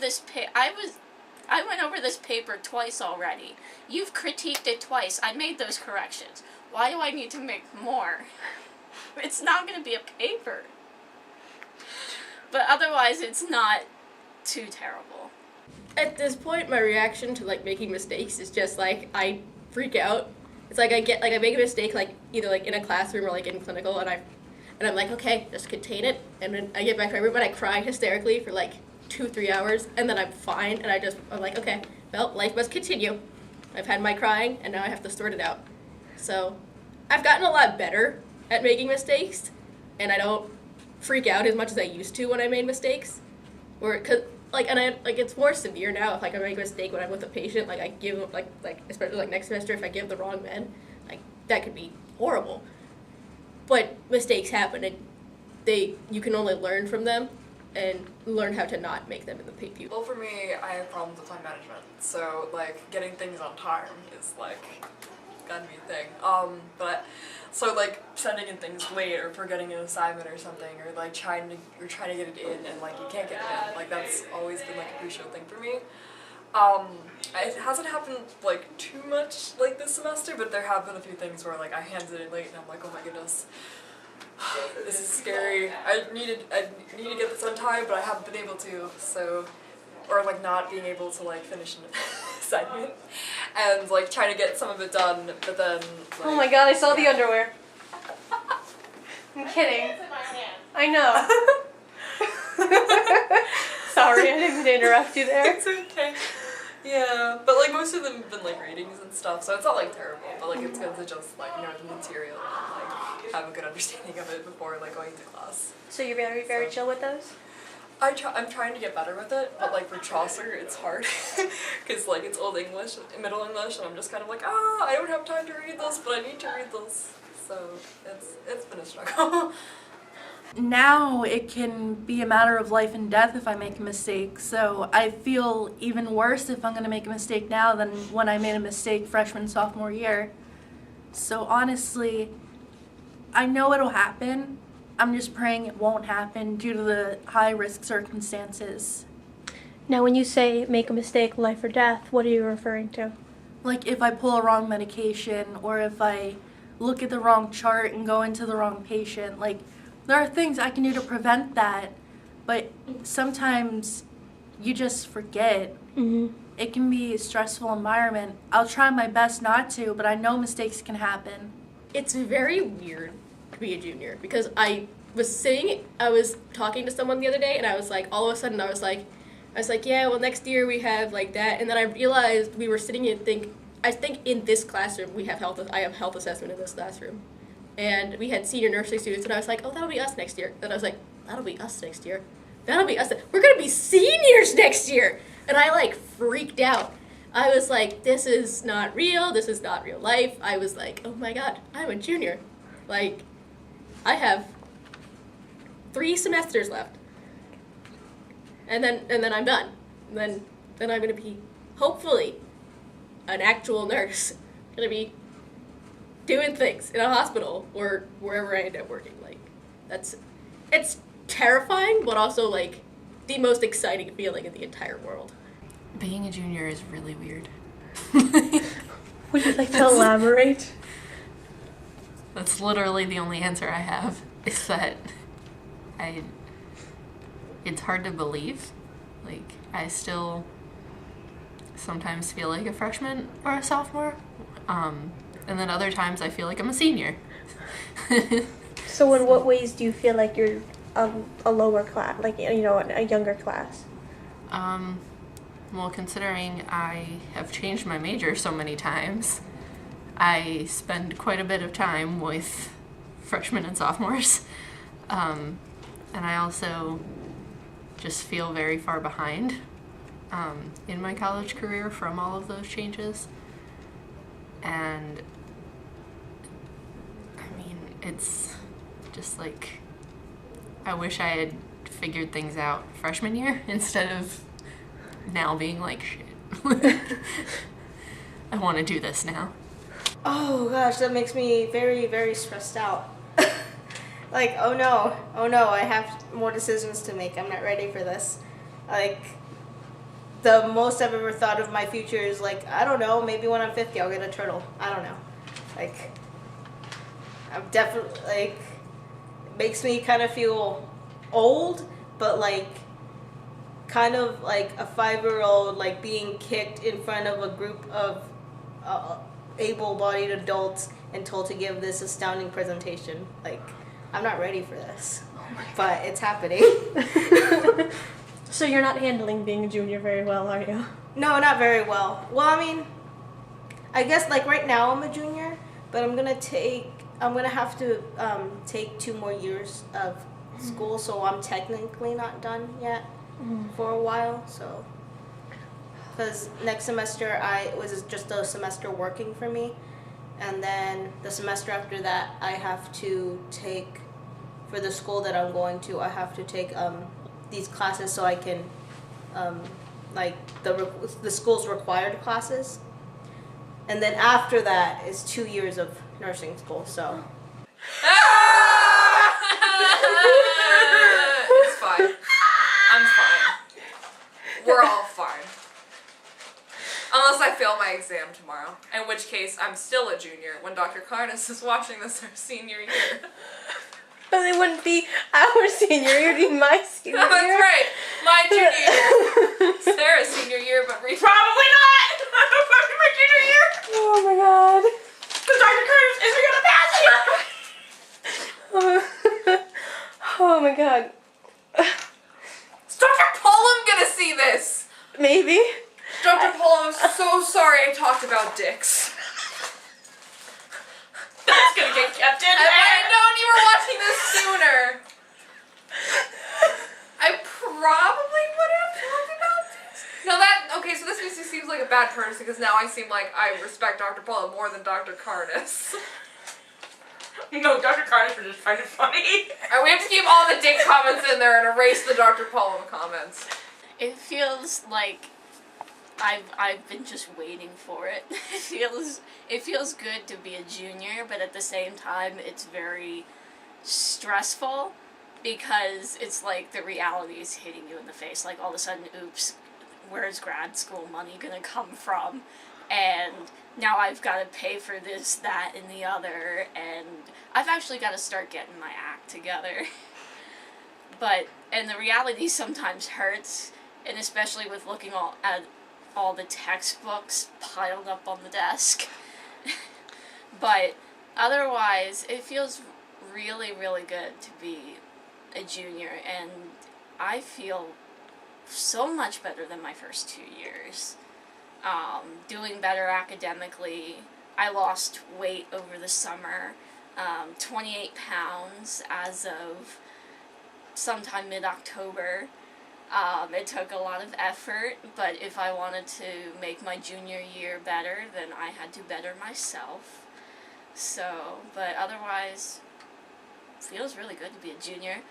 this paper twice already. You've critiqued it twice. I made those corrections. Why do I need to make more? It's not going to be a paper. But otherwise, it's not too terrible. At this point, my reaction to making mistakes is just I freak out. It's I make a mistake either in a classroom or in clinical, and I'm like, okay, just contain it, and then I get back to my room and I cry hysterically for 2-3 hours, and then I'm fine, and I'm like, okay, well, life must continue. I've had my crying, and now I have to sort it out. So, I've gotten a lot better at making mistakes, and I don't freak out as much as I used to when I made mistakes. It's more severe now if I make a mistake when I'm with a patient, I give especially next semester if I give the wrong med, that could be horrible. But mistakes happen, and you can only learn from them. and learn how to not make them in the pupil. Well, for me, I have problems with time management, so like getting things on time is like gotta be a thing. So like sending in things late or forgetting an assignment or something, or like trying to get it in and like you can't get it in. Like that's always been like a crucial thing for me. It hasn't happened like too much like this semester, but there have been a few things where like I handed it in late and I'm like, oh my goodness. This is scary. I need to get this on time, but I haven't been able to. So, or like not being able to like finish an assignment, and like trying to get some of it done, but then. Like, Oh my god, I saw the underwear. I'm kidding. I know. Sorry, I didn't mean to interrupt you there. It's okay. Yeah, but like most of them have been like readings and stuff, so it's not like terrible. But like it's good to just like know the material and like have a good understanding of it before like going to class. So you're very chill with those? I'm trying to get better with it, but like for Chaucer, it's hard because like it's Old English, Middle English, and I'm just kind of like, I don't have time to read this, but I need to read this. So it's been a struggle. Now it can be a matter of life and death if I make a mistake, so I feel even worse if I'm going to make a mistake now than when I made a mistake freshman, sophomore year. So honestly, I know it'll happen. I'm just praying it won't happen due to the high-risk circumstances. Now, when you say make a mistake, life or death, what are you referring to? Like if I pull a wrong medication or if I look at the wrong chart and go into the wrong patient, like there are things I can do to prevent that, but sometimes you just forget. Mm-hmm. It can be a stressful environment. I'll try my best not to, but I know mistakes can happen. It's very weird to be a junior because I was talking to someone the other day and I was like, all of a sudden I was like, yeah, well next year we have like that, and then I realized we were sitting and I think in this classroom I have health assessment in this classroom. And we had senior nursing students, and I was like, oh, that'll be us next year. Then I was like, that'll be us next year. That'll be us. We're going to be seniors next year. And I, like, freaked out. I was like, this is not real. This is not real life. I was like, oh, my God, I'm a junior. Like, I have 3 semesters left. And then I'm done. And then I'm going to be, hopefully, an actual nurse. Going to be doing things in a hospital or wherever I end up working. Like, it's terrifying, but also like the most exciting feeling in the entire world. Being a junior is really weird. Would you like to elaborate? That's literally the only answer I have, is that it's hard to believe. Like, I still sometimes feel like a freshman or a sophomore. And then other times I feel like I'm a senior. So in what ways do you feel like you're a lower class, like, you know, a younger class? Well, considering I have changed my major so many times, I spend quite a bit of time with freshmen and sophomores. And I also just feel very far behind in my college career from all of those changes. And I mean, it's just like, I wish I had figured things out freshman year instead of now being like, shit. I want to do this now. Oh gosh, that makes me very, very stressed out. Like, oh no, I have more decisions to make. I'm not ready for this. Like, the most I've ever thought of my future is like, I don't know, maybe when I'm 50 I'll get a turtle. I don't know. Like, I'm definitely, like, it makes me kind of feel old, but like, kind of like a 5-year-old, like, being kicked in front of a group of able-bodied adults and told to give this astounding presentation. Like, I'm not ready for this, but it's happening. So you're not handling being a junior very well, are you? No, not very well. Well, I mean, I guess like right now I'm a junior, but I'm gonna have to take 2 more years of school, so I'm technically not done yet for a while. So, because next semester it was just a semester working for me, and then the semester after that I have to take, for the school that I'm going to, I have to take these classes so I can, like the school's required classes. And then after that is 2 years of nursing school, so. It's fine. I'm fine. We're all fine. Unless I fail my exam tomorrow, in which case I'm still a junior when Dr. Carnes is watching this our senior year. But it wouldn't be our senior year, it'd be my senior year. That's right. My junior year. Sarah's senior year, but Probably not! Fucking my junior year! Oh my god. Because Dr. Curtis isn't gonna pass you! Oh my god. is Dr. Pullum gonna see this? Maybe. Dr. Pullum, I'm so sorry I talked about dicks. That's gonna get kept in If I there! had known you were watching this sooner, I probably would have talked about this. No, okay, so this seems like a bad courtesy because now I seem like I respect Dr. Pullum more than Dr. Carnes. No, Dr. Carnes was just trying to funny. And we have to keep all the dick comments in there and erase the Dr. Pullum comments. It feels like I've been just waiting for it. It feels good to be a junior, but at the same time it's very stressful because it's like the reality is hitting you in the face. Like all of a sudden, oops, where's grad school money gonna come from? And now I've got to pay for this, that, and the other, and I've actually got to start getting my act together. And the reality sometimes hurts, and especially with looking at all the textbooks piled up on the desk. But otherwise, it feels really, really good to be a junior, and I feel so much better than my first 2 years. Doing better academically. I lost weight over the summer, 28 pounds as of sometime mid-October. It took a lot of effort, but if I wanted to make my junior year better, then I had to better myself. So, but otherwise, feels really good to be a junior.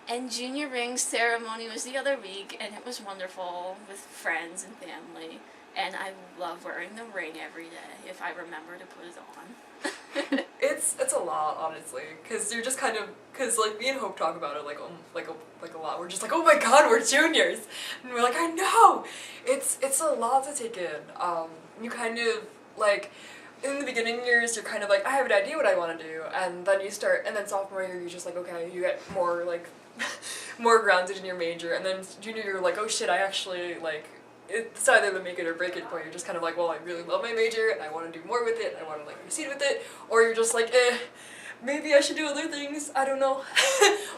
And junior ring ceremony was the other week, and it was wonderful with friends and family. And I love wearing the ring every day if I remember to put it on. It's a lot, honestly, because you're just kind of, because like me and Hope talk about it like a lot. We're just like, oh my god, we're juniors, and we're like, I know, it's a lot to take in. You kind of like in the beginning years, you're kind of like, I have an idea what I want to do, and then you start, and then sophomore year, you're just like, okay, you get more like more grounded in your major, and then junior year, you're like, oh shit, I actually like. It's either the make it or break it point. You're just kind of like, well, I really love my major and I want to do more with it. I want to like proceed with it. Or you're just like, maybe I should do other things. I don't know.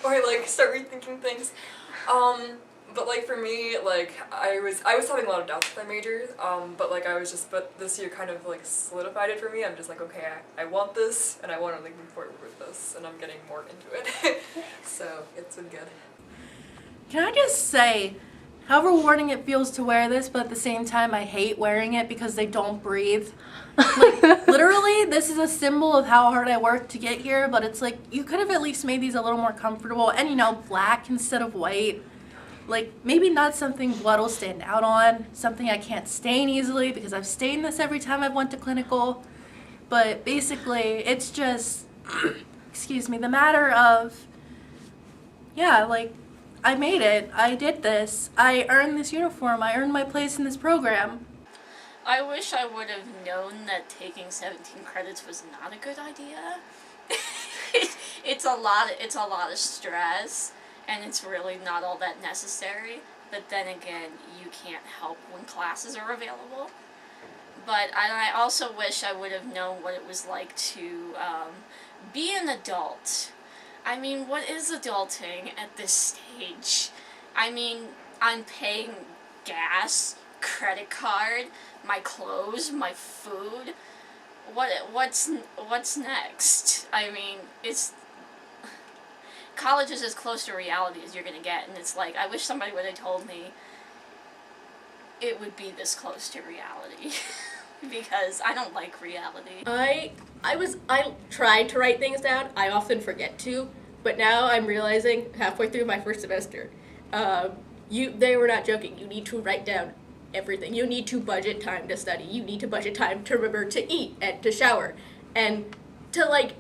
Or like start rethinking things. But like for me, like I was having a lot of doubts with my major. But this year kind of like solidified it for me. I'm just like, okay, I want this and I want to like move forward with this, and I'm getting more into it. So it's been good. Can I just say how rewarding it feels to wear this, but at the same time I hate wearing it because they don't breathe. Like, literally, this is a symbol of how hard I worked to get here, but it's like, you could have at least made these a little more comfortable, and you know, black instead of white. Like, maybe not something blood will stand out on, something I can't stain easily because I've stained this every time I've went to clinical, but basically, it's just, excuse me, the matter of, yeah, like, I made it. I did this. I earned this uniform. I earned my place in this program. I wish I would have known that taking 17 credits was not a good idea. It's a lot of stress, and it's really not all that necessary. But then again, you can't help when classes are available. But I also wish I would have known what it was like to be an adult. I mean, what is adulting at this stage? I mean, I'm paying gas, credit card, my clothes, my food. What's next? I mean, college is as close to reality as you're gonna get, and it's like, I wish somebody would have told me it would be this close to reality. Because I don't like reality. I tried to write things down. I often forget to, but now I'm realizing halfway through my first semester, They were not joking. You need to write down everything. You need to budget time to study. You need to budget time to remember to eat and to shower and to, like,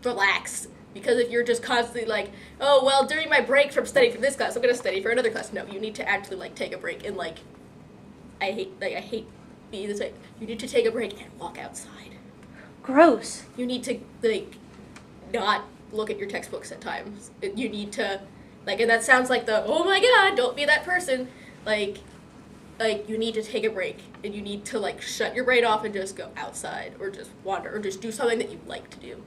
relax. Because if you're just constantly like, oh, well, during my break from studying for this class, I'm going to study for another class. No, you need to actually, like, take a break. And, like, I hate being this way. You need to take a break and walk outside. Gross. You need to, like, not look at your textbooks at times. You need to, like, and that sounds like the, oh my god, don't be that person. Like, you need to take a break. And you need to, like, shut your brain off and just go outside. Or just wander. Or just do something that you like to do.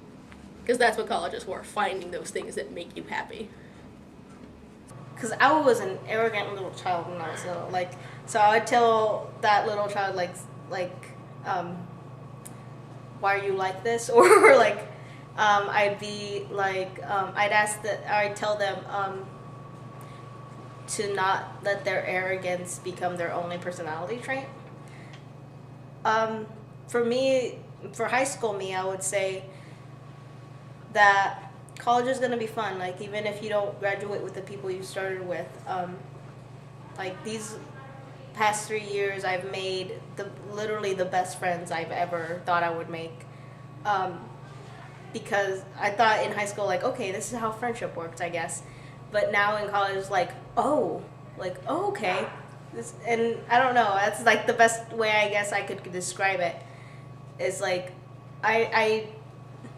Because that's what college is for, finding those things that make you happy. Because I was an arrogant little child when I was little. Like, so I would tell that little child, why are you like this? Or, like, I'd be like, I'd tell them to not let their arrogance become their only personality trait. For high school me, I would say that college is going to be fun. Like, even if you don't graduate with the people you started with, like, these past 3 years I've made literally the best friends I've ever thought I would make, because I thought in high school, like, okay, this is how friendship works, I guess. But now in college, like, okay. And I don't know, that's, like, the best way I guess I could describe it, is, like,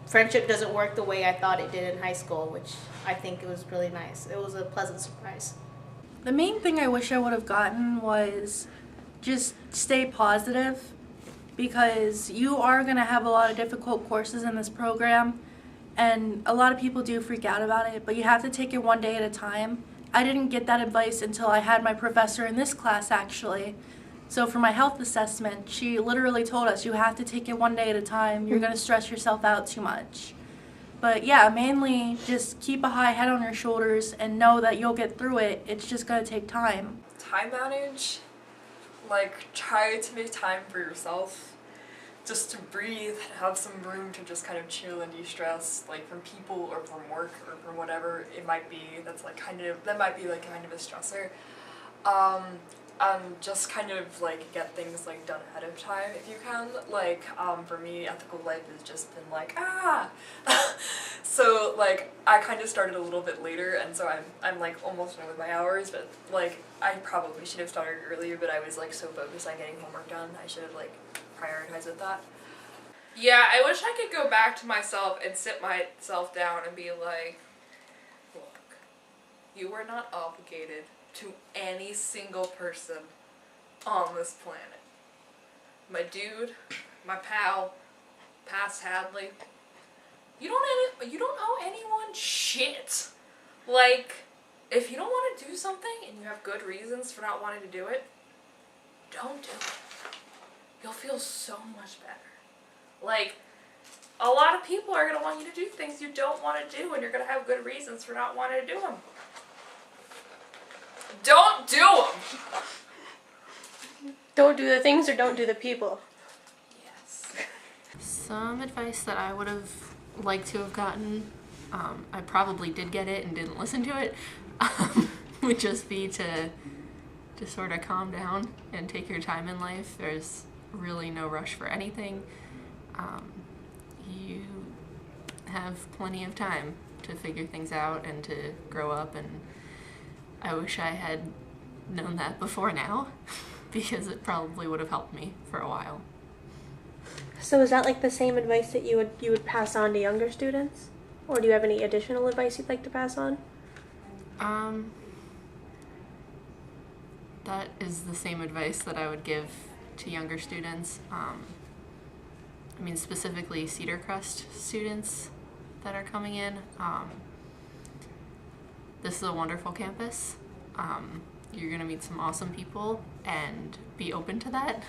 friendship doesn't work the way I thought it did in high school, which I think it was really nice. It was a pleasant surprise. The main thing I wish I would have gotten was just stay positive, because you are going to have a lot of difficult courses in this program, and a lot of people do freak out about it, but you have to take it one day at a time. I didn't get that advice until I had my professor in this class, actually. So for my health assessment, she literally told us, you have to take it one day at a time. You're going to stress yourself out too much. But yeah, mainly just keep a high head on your shoulders and know that you'll get through it. It's just going to take time. Time manage, like, try to make time for yourself, just to breathe, have some room to just kind of chill and de-stress, like, from people or from work or from whatever it might be that might be like kind of a stressor. Just kind of, like, get things, like, done ahead of time if you can. Like, for me, ethical life has just been like, so, like, I kind of started a little bit later, and so I'm like, almost done with my hours, but, like, I probably should have started earlier, but I was, like, so focused on getting homework done, I should have, like, prioritized with that. Yeah, I wish I could go back to myself and sit myself down and be like, look, you are not obligated to any single person on this planet. My dude, my pal, past Hadley, you don't owe anyone shit. Like, if you don't want to do something and you have good reasons for not wanting to do it, don't do it. You'll feel so much better. Like, a lot of people are going to want you to do things you don't want to do, and you're going to have good reasons for not wanting to do them. Don't do them! Don't do the things or don't do the people. Yes. Some advice that I would have liked to have gotten, I probably did get it and didn't listen to it, would just be to sort of calm down and take your time in life. There's really no rush for anything. You have plenty of time to figure things out and to grow up, and I wish I had known that before now, because it probably would have helped me for a while. So is that like the same advice that you would pass on to younger students? Or do you have any additional advice you'd like to pass on? That is the same advice that I would give to younger students. I mean, specifically Cedar Crest students that are coming in. This is a wonderful campus. You're going to meet some awesome people and be open to that.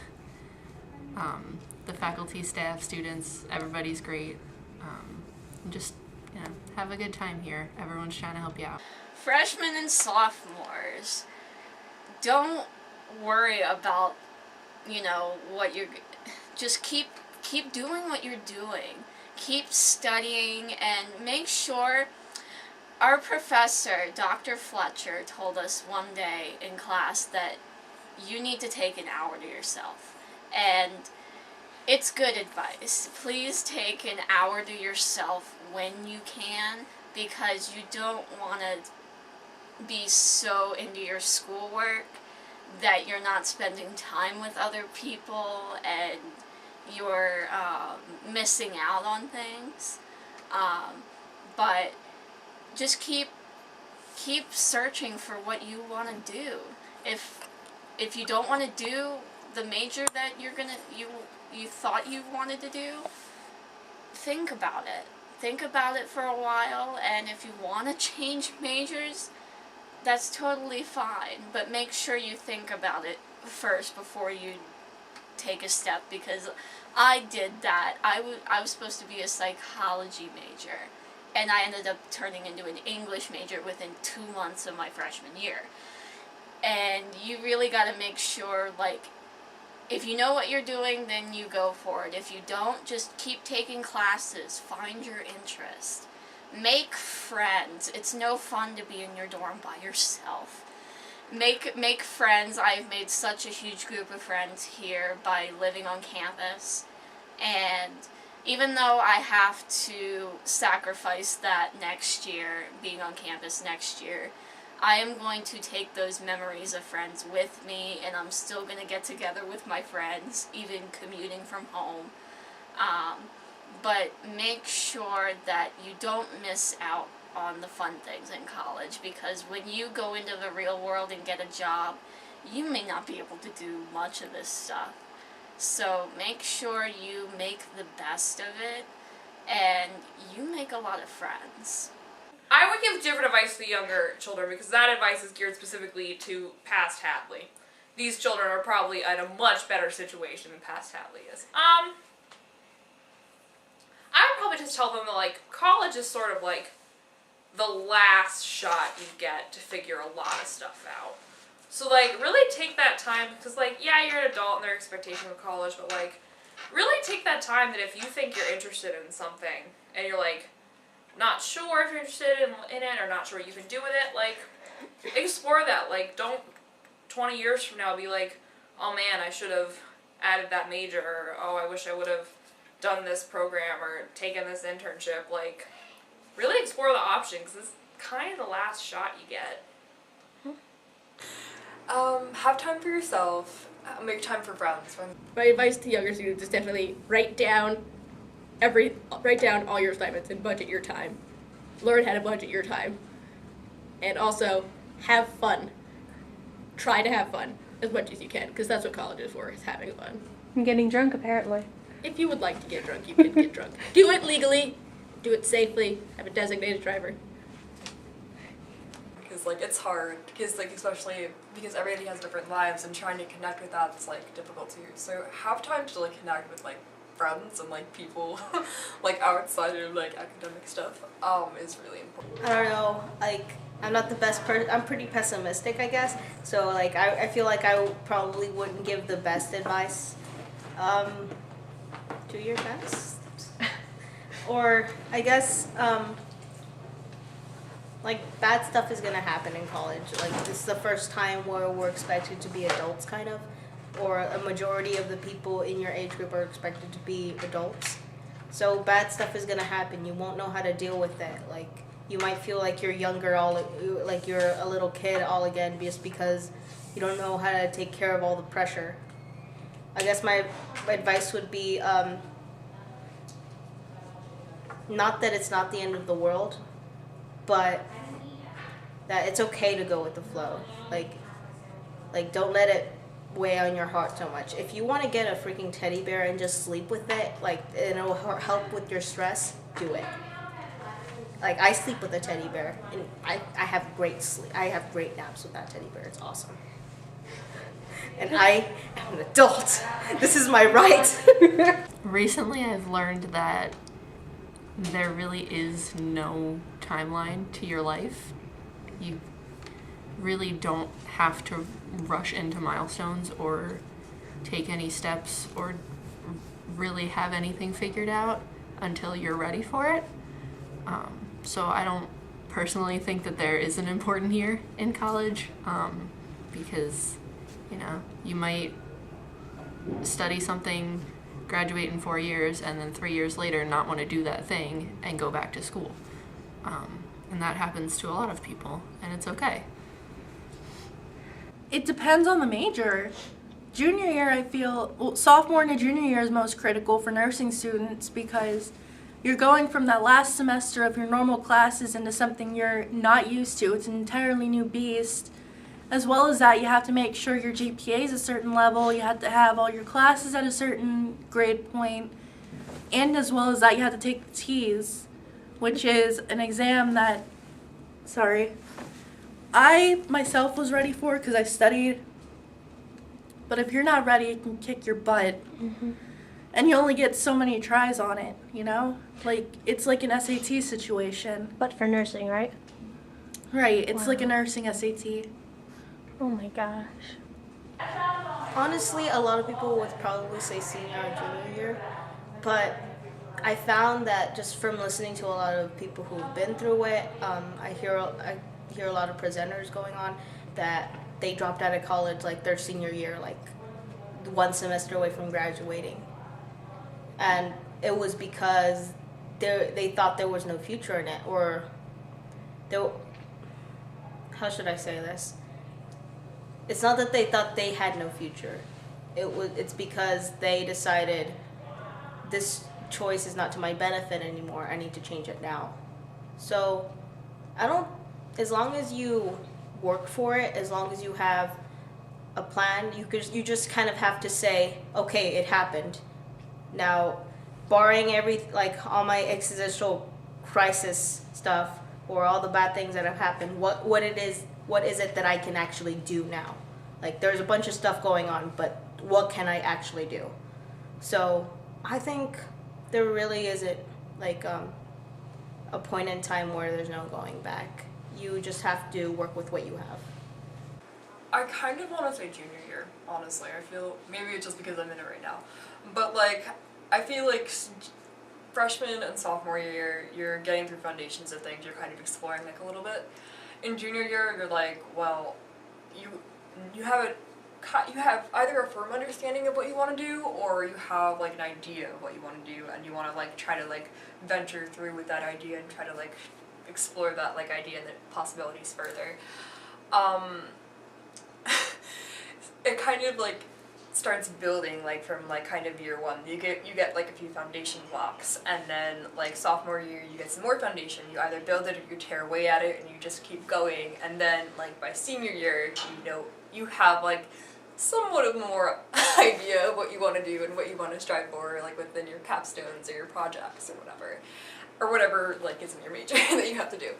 The faculty, staff, students, everybody's great. Just, have a good time here. Everyone's trying to help you out. Freshmen and sophomores, don't worry about, what you're, just keep doing what you're doing. Keep studying and make sure Our professor, Dr. Fletcher, told us one day in class that you need to take an hour to yourself. And it's good advice. Please take an hour to yourself when you can, because you don't want to be so into your schoolwork that you're not spending time with other people and you're missing out on things. But just keep searching for what you want to do. If you don't want to do the major that you thought you wanted to do, think about it. Think about it for a while, and if you want to change majors, that's totally fine. But make sure you think about it first before you take a step, because I did that. I was supposed to be a psychology major, and I ended up turning into an English major within 2 months of my freshman year. And you really got to make sure, like, if you know what you're doing, then you go for it. If you don't, just keep taking classes. Find your interest. Make friends. It's no fun to be in your dorm by yourself. Make friends. I've made such a huge group of friends here by living on campus. And even though I have to sacrifice that next year, being on campus next year, I am going to take those memories of friends with me, and I'm still going to get together with my friends, even commuting from home. But make sure that you don't miss out on the fun things in college, because when you go into the real world and get a job, you may not be able to do much of this stuff. So make sure you make the best of it, and you make a lot of friends. I would give different advice to the younger children, because that advice is geared specifically to past Hadley. These children are probably in a much better situation than past Hadley is. I would probably just tell them that, like, college is sort of like the last shot you get to figure a lot of stuff out. So, like, really take that time, because, like, yeah, you're an adult and their expectation of college, but, like, really take that time that if you think you're interested in something and you're, like, not sure if you're interested in it or not sure what you can do with it, like, explore that. Like, don't 20 years from now be like, oh man, I should have added that major, or oh, I wish I would have done this program or taken this internship. Like, really explore the options, because it's kind of the last shot you get. Have time for yourself. Make time for friends. My advice to younger students is definitely write down all your assignments and budget your time. Learn how to budget your time. And also, have fun. Try to have fun as much as you can, because that's what college is for, is having fun. I'm getting drunk, apparently. If you would like to get drunk, you can get drunk. Do it legally. Do it safely. Have a designated driver. Because, like, it's hard. Because, like, especially because everybody has different lives, and trying to connect with that's, like, difficult too. So have time to, like, connect with, like, friends and, like, people, like, outside of, like, academic stuff, is really important. I don't know, like, I'm not the best person. I'm pretty pessimistic, I guess. So, like, I feel like I probably wouldn't give the best advice. Do your best. Or, I guess, like, bad stuff is gonna happen in college. Like, this is the first time where we're expected to be adults, kind of. Or a majority of the people in your age group are expected to be adults. So bad stuff is gonna happen. You won't know how to deal with it. Like, you might feel like you're younger, like you're a little kid all again, just because you don't know how to take care of all the pressure. I guess my advice would be, not that it's not the end of the world, but that it's okay to go with the flow. Like don't let it weigh on your heart so much. If you want to get a freaking teddy bear and just sleep with it, like, and it'll help with your stress, do it. Like, I sleep with a teddy bear, and I have great sleep. I have great naps with that teddy bear. It's awesome. And I am an adult. This is my right. Recently, I've learned that there really is no timeline to your life. You really don't have to rush into milestones or take any steps or really have anything figured out until you're ready for it. So I don't personally think that there is an important year in college, because, you know, you might study something, graduate in 4 years, and then 3 years later not want to do that thing and go back to school. And that happens to a lot of people, and it's okay. It depends on the major. Junior year, I feel, sophomore and junior year is most critical for nursing students because you're going from that last semester of your normal classes into something you're not used to. It's an entirely new beast. As well as that, you have to make sure your GPA is a certain level, you have to have all your classes at a certain grade point, and as well as that, you have to take the T's, which is an exam that, I myself was ready for because I studied. But if you're not ready, it can kick your butt. Mm-hmm. And you only get so many tries on it, you know? Like, it's like an SAT situation. But for nursing, right? Right, it's like a Wow. nursing SAT. Oh my gosh. Honestly, a lot of people would probably say senior or junior year, but I found that just from listening to a lot of people who've been through it, I hear a lot of presenters going on that they dropped out of college like their senior year, like 1 semester away from graduating, and it was because they thought there was no future in it, or how should I say this? It's not that they thought they had no future. It's because they decided this choice is not to my benefit anymore. I need to change it now. So, as long as you work for it, as long as you have a plan, you just kind of have to say, okay, it happened. Now, barring all my existential crisis stuff or all the bad things that have happened, what is it that I can actually do now? Like, there's a bunch of stuff going on, but what can I actually do? So I think there really isn't like a point in time where there's no going back. You just have to work with what you have. I kind of want to say junior year, honestly. I feel, maybe it's just because I'm in it right now, but like, I feel like freshman and sophomore year, you're getting through foundations of things, you're kind of exploring like a little bit. In junior year, you're like, well, you have either a firm understanding of what you want to do, or you have like an idea of what you want to do, and you want to like try to like venture through with that idea and try to like explore that like idea and the possibilities further. It kind of like starts building like from like kind of year one. You get like a few foundation blocks, and then like sophomore year you get some more foundation. You either build it or you tear away at it and you just keep going, and then like by senior year you have like somewhat of more idea of what you want to do and what you want to strive for, like within your capstones or your projects or whatever like is in your major that you have to do.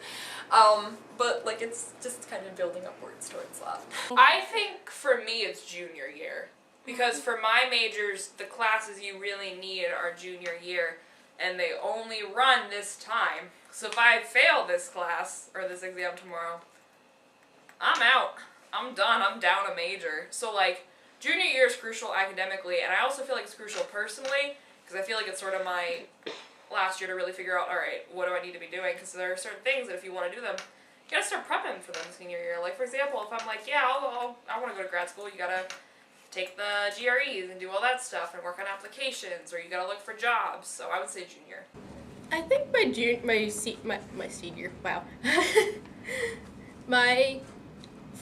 But like it's just kind of building upwards towards that. I think for me it's junior year. Because for my majors, the classes you really need are junior year, and they only run this time. So if I fail this class, or this exam tomorrow, I'm out. I'm done. I'm down a major. So like, junior year is crucial academically, and I also feel like it's crucial personally, because I feel like it's sort of my last year to really figure out, alright, what do I need to be doing? Because there are certain things that if you want to do them, you gotta start prepping for them senior year. Like for example, if I'm like, yeah, I want to go to grad school, you gotta take the GREs and do all that stuff and work on applications, or you gotta look for jobs. So I would say junior. I think my senior, wow. My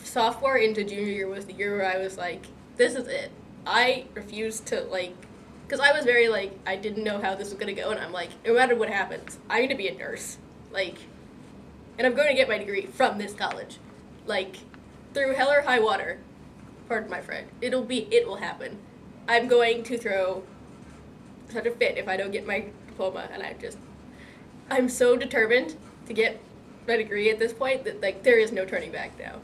sophomore into junior year was the year where I was like, this is it. I refused to because I was very I didn't know how this was gonna go, and I'm like, no matter what happens, I'm gonna be a nurse. And I'm going to get my degree from this college. Through hell or high water. Pardon my friend. It will happen. I'm going to throw such a fit if I don't get my diploma, and I'm so determined to get my degree at this point that there is no turning back now.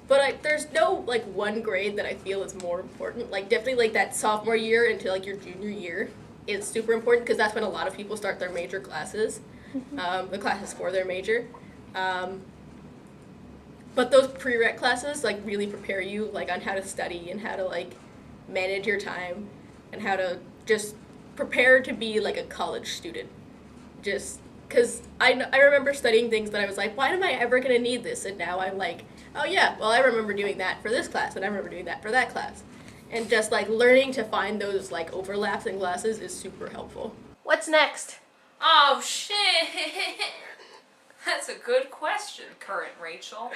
But there's no one grade that I feel is more important. Definitely that sophomore year into your junior year is super important, because that's when a lot of people start their major classes, the classes for their major. But those prereq classes really prepare you on how to study and how to manage your time and how to just prepare to be a college student. Just because I remember studying things that I was like, why am I ever going to need this? And now I'm like, oh yeah, well I remember doing that for this class, and I remember doing that for that class. And just like learning to find those like overlaps in classes is super helpful. What's next? Oh shit! That's a good question, current Rachel.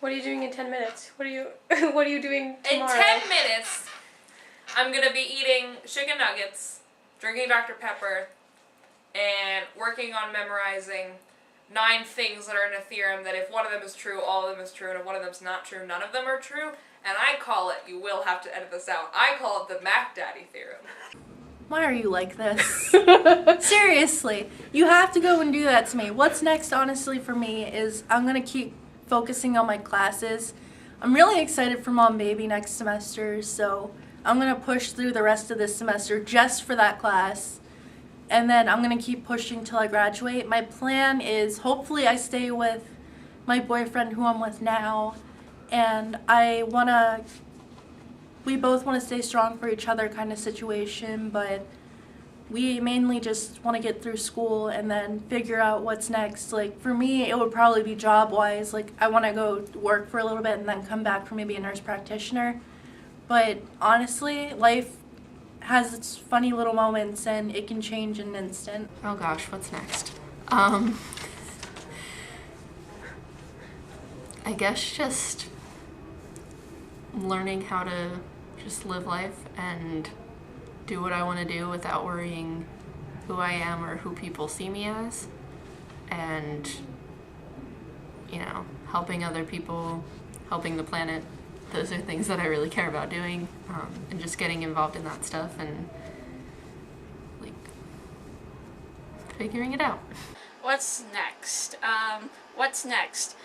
What are you doing in 10 minutes? What are you doing tomorrow? In 10 minutes, I'm gonna be eating chicken nuggets, drinking Dr. Pepper, and working on memorizing 9 things that are in a theorem that if one of them is true, all of them is true, and if one of them's not true, none of them are true. And I call it, you will have to edit this out, I call it the Mac Daddy theorem. Why are you like this? Seriously, you have to go and do that to me. What's next, honestly, for me is I'm going to keep focusing on my classes. I'm really excited for Mom Baby next semester, so I'm going to push through the rest of this semester just for that class. And then I'm going to keep pushing till I graduate. My plan is hopefully I stay with my boyfriend who I'm with now. And we both want to stay strong for each other kind of situation, but we mainly just want to get through school and then figure out what's next. Like for me, it would probably be job-wise. Like I want to go work for a little bit and then come back for maybe a nurse practitioner. But honestly, life has its funny little moments and it can change in an instant. Oh gosh, what's next? I guess just learning how to just live life and do what I want to do without worrying who I am or who people see me as. And, you know, helping other people, helping the planet. Those are things that I really care about doing, and just getting involved in that stuff and, like, figuring it out. What's next? What's next?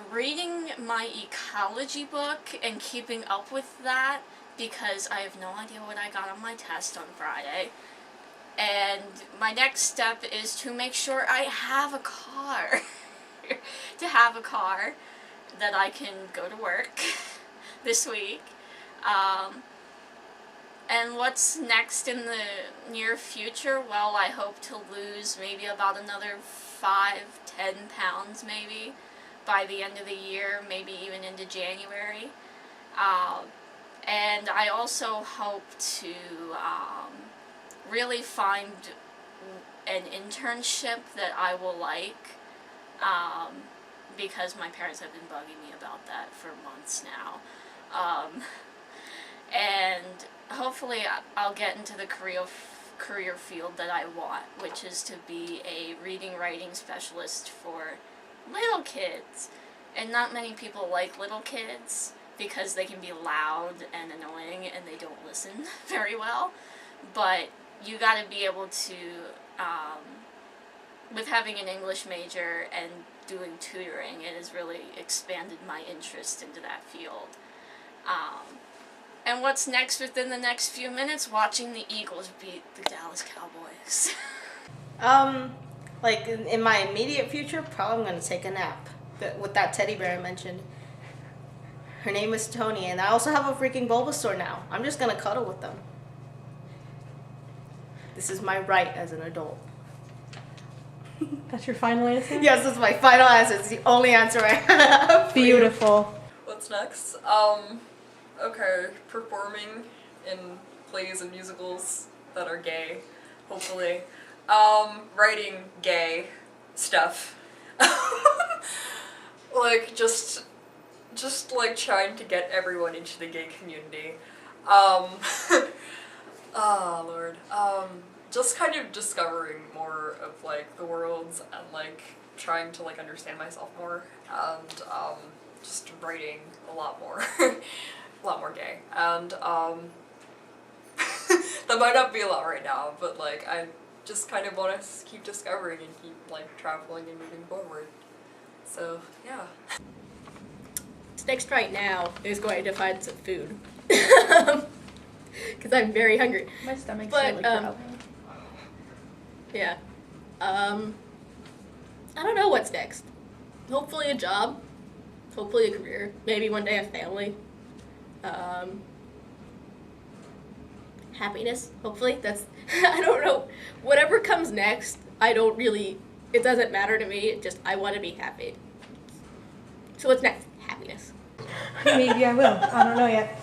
Reading my ecology book and keeping up with that because I have no idea what I got on my test on Friday. And my next step is to make sure I have a car. To have a car that I can go to work this week. And what's next in the near future? Well, I hope to lose maybe about another 5-10 pounds maybe by the end of the year, maybe even into January. And I also hope to really find an internship that I will like, because my parents have been bugging me about that for months now. And hopefully I'll get into the career field that I want, which is to be a reading writing specialist for little kids. And not many people like little kids because they can be loud and annoying and they don't listen very well. But you gotta be able to, with having an English major and doing tutoring, it has really expanded my interest into that field. And what's next within the next few minutes? Watching the Eagles beat the Dallas Cowboys. Like in my immediate future, probably I'm gonna take a nap with that teddy bear I mentioned. Her name is Tony, and I also have a freaking Bulbasaur now. I'm just gonna cuddle with them. This is my right as an adult. That's your final answer? Yes, that's my final answer. It's the only answer I have. Beautiful. What's next? Okay, performing in plays and musicals that are gay, hopefully. Writing gay stuff. Like, just like trying to get everyone into the gay community. Oh, Lord. Just kind of discovering more of, like, the worlds and, like, trying to, like, understand myself more. And, just writing a lot more. A lot more gay. And, that might not be a lot right now, but, like, I just kind of want to keep discovering and keep, like, traveling and moving forward. So, yeah. What's next right now is going to find some food. Because I'm very hungry. My stomach's But, really growling. Yeah. I don't know what's next. Hopefully a job. hopefully a career. Maybe one day a family. Happiness, hopefully. That's, I don't know. Whatever comes next, I don't really, it doesn't matter to me. It just, I want to be happy. So what's next? Happiness. Maybe I will. I don't know yet.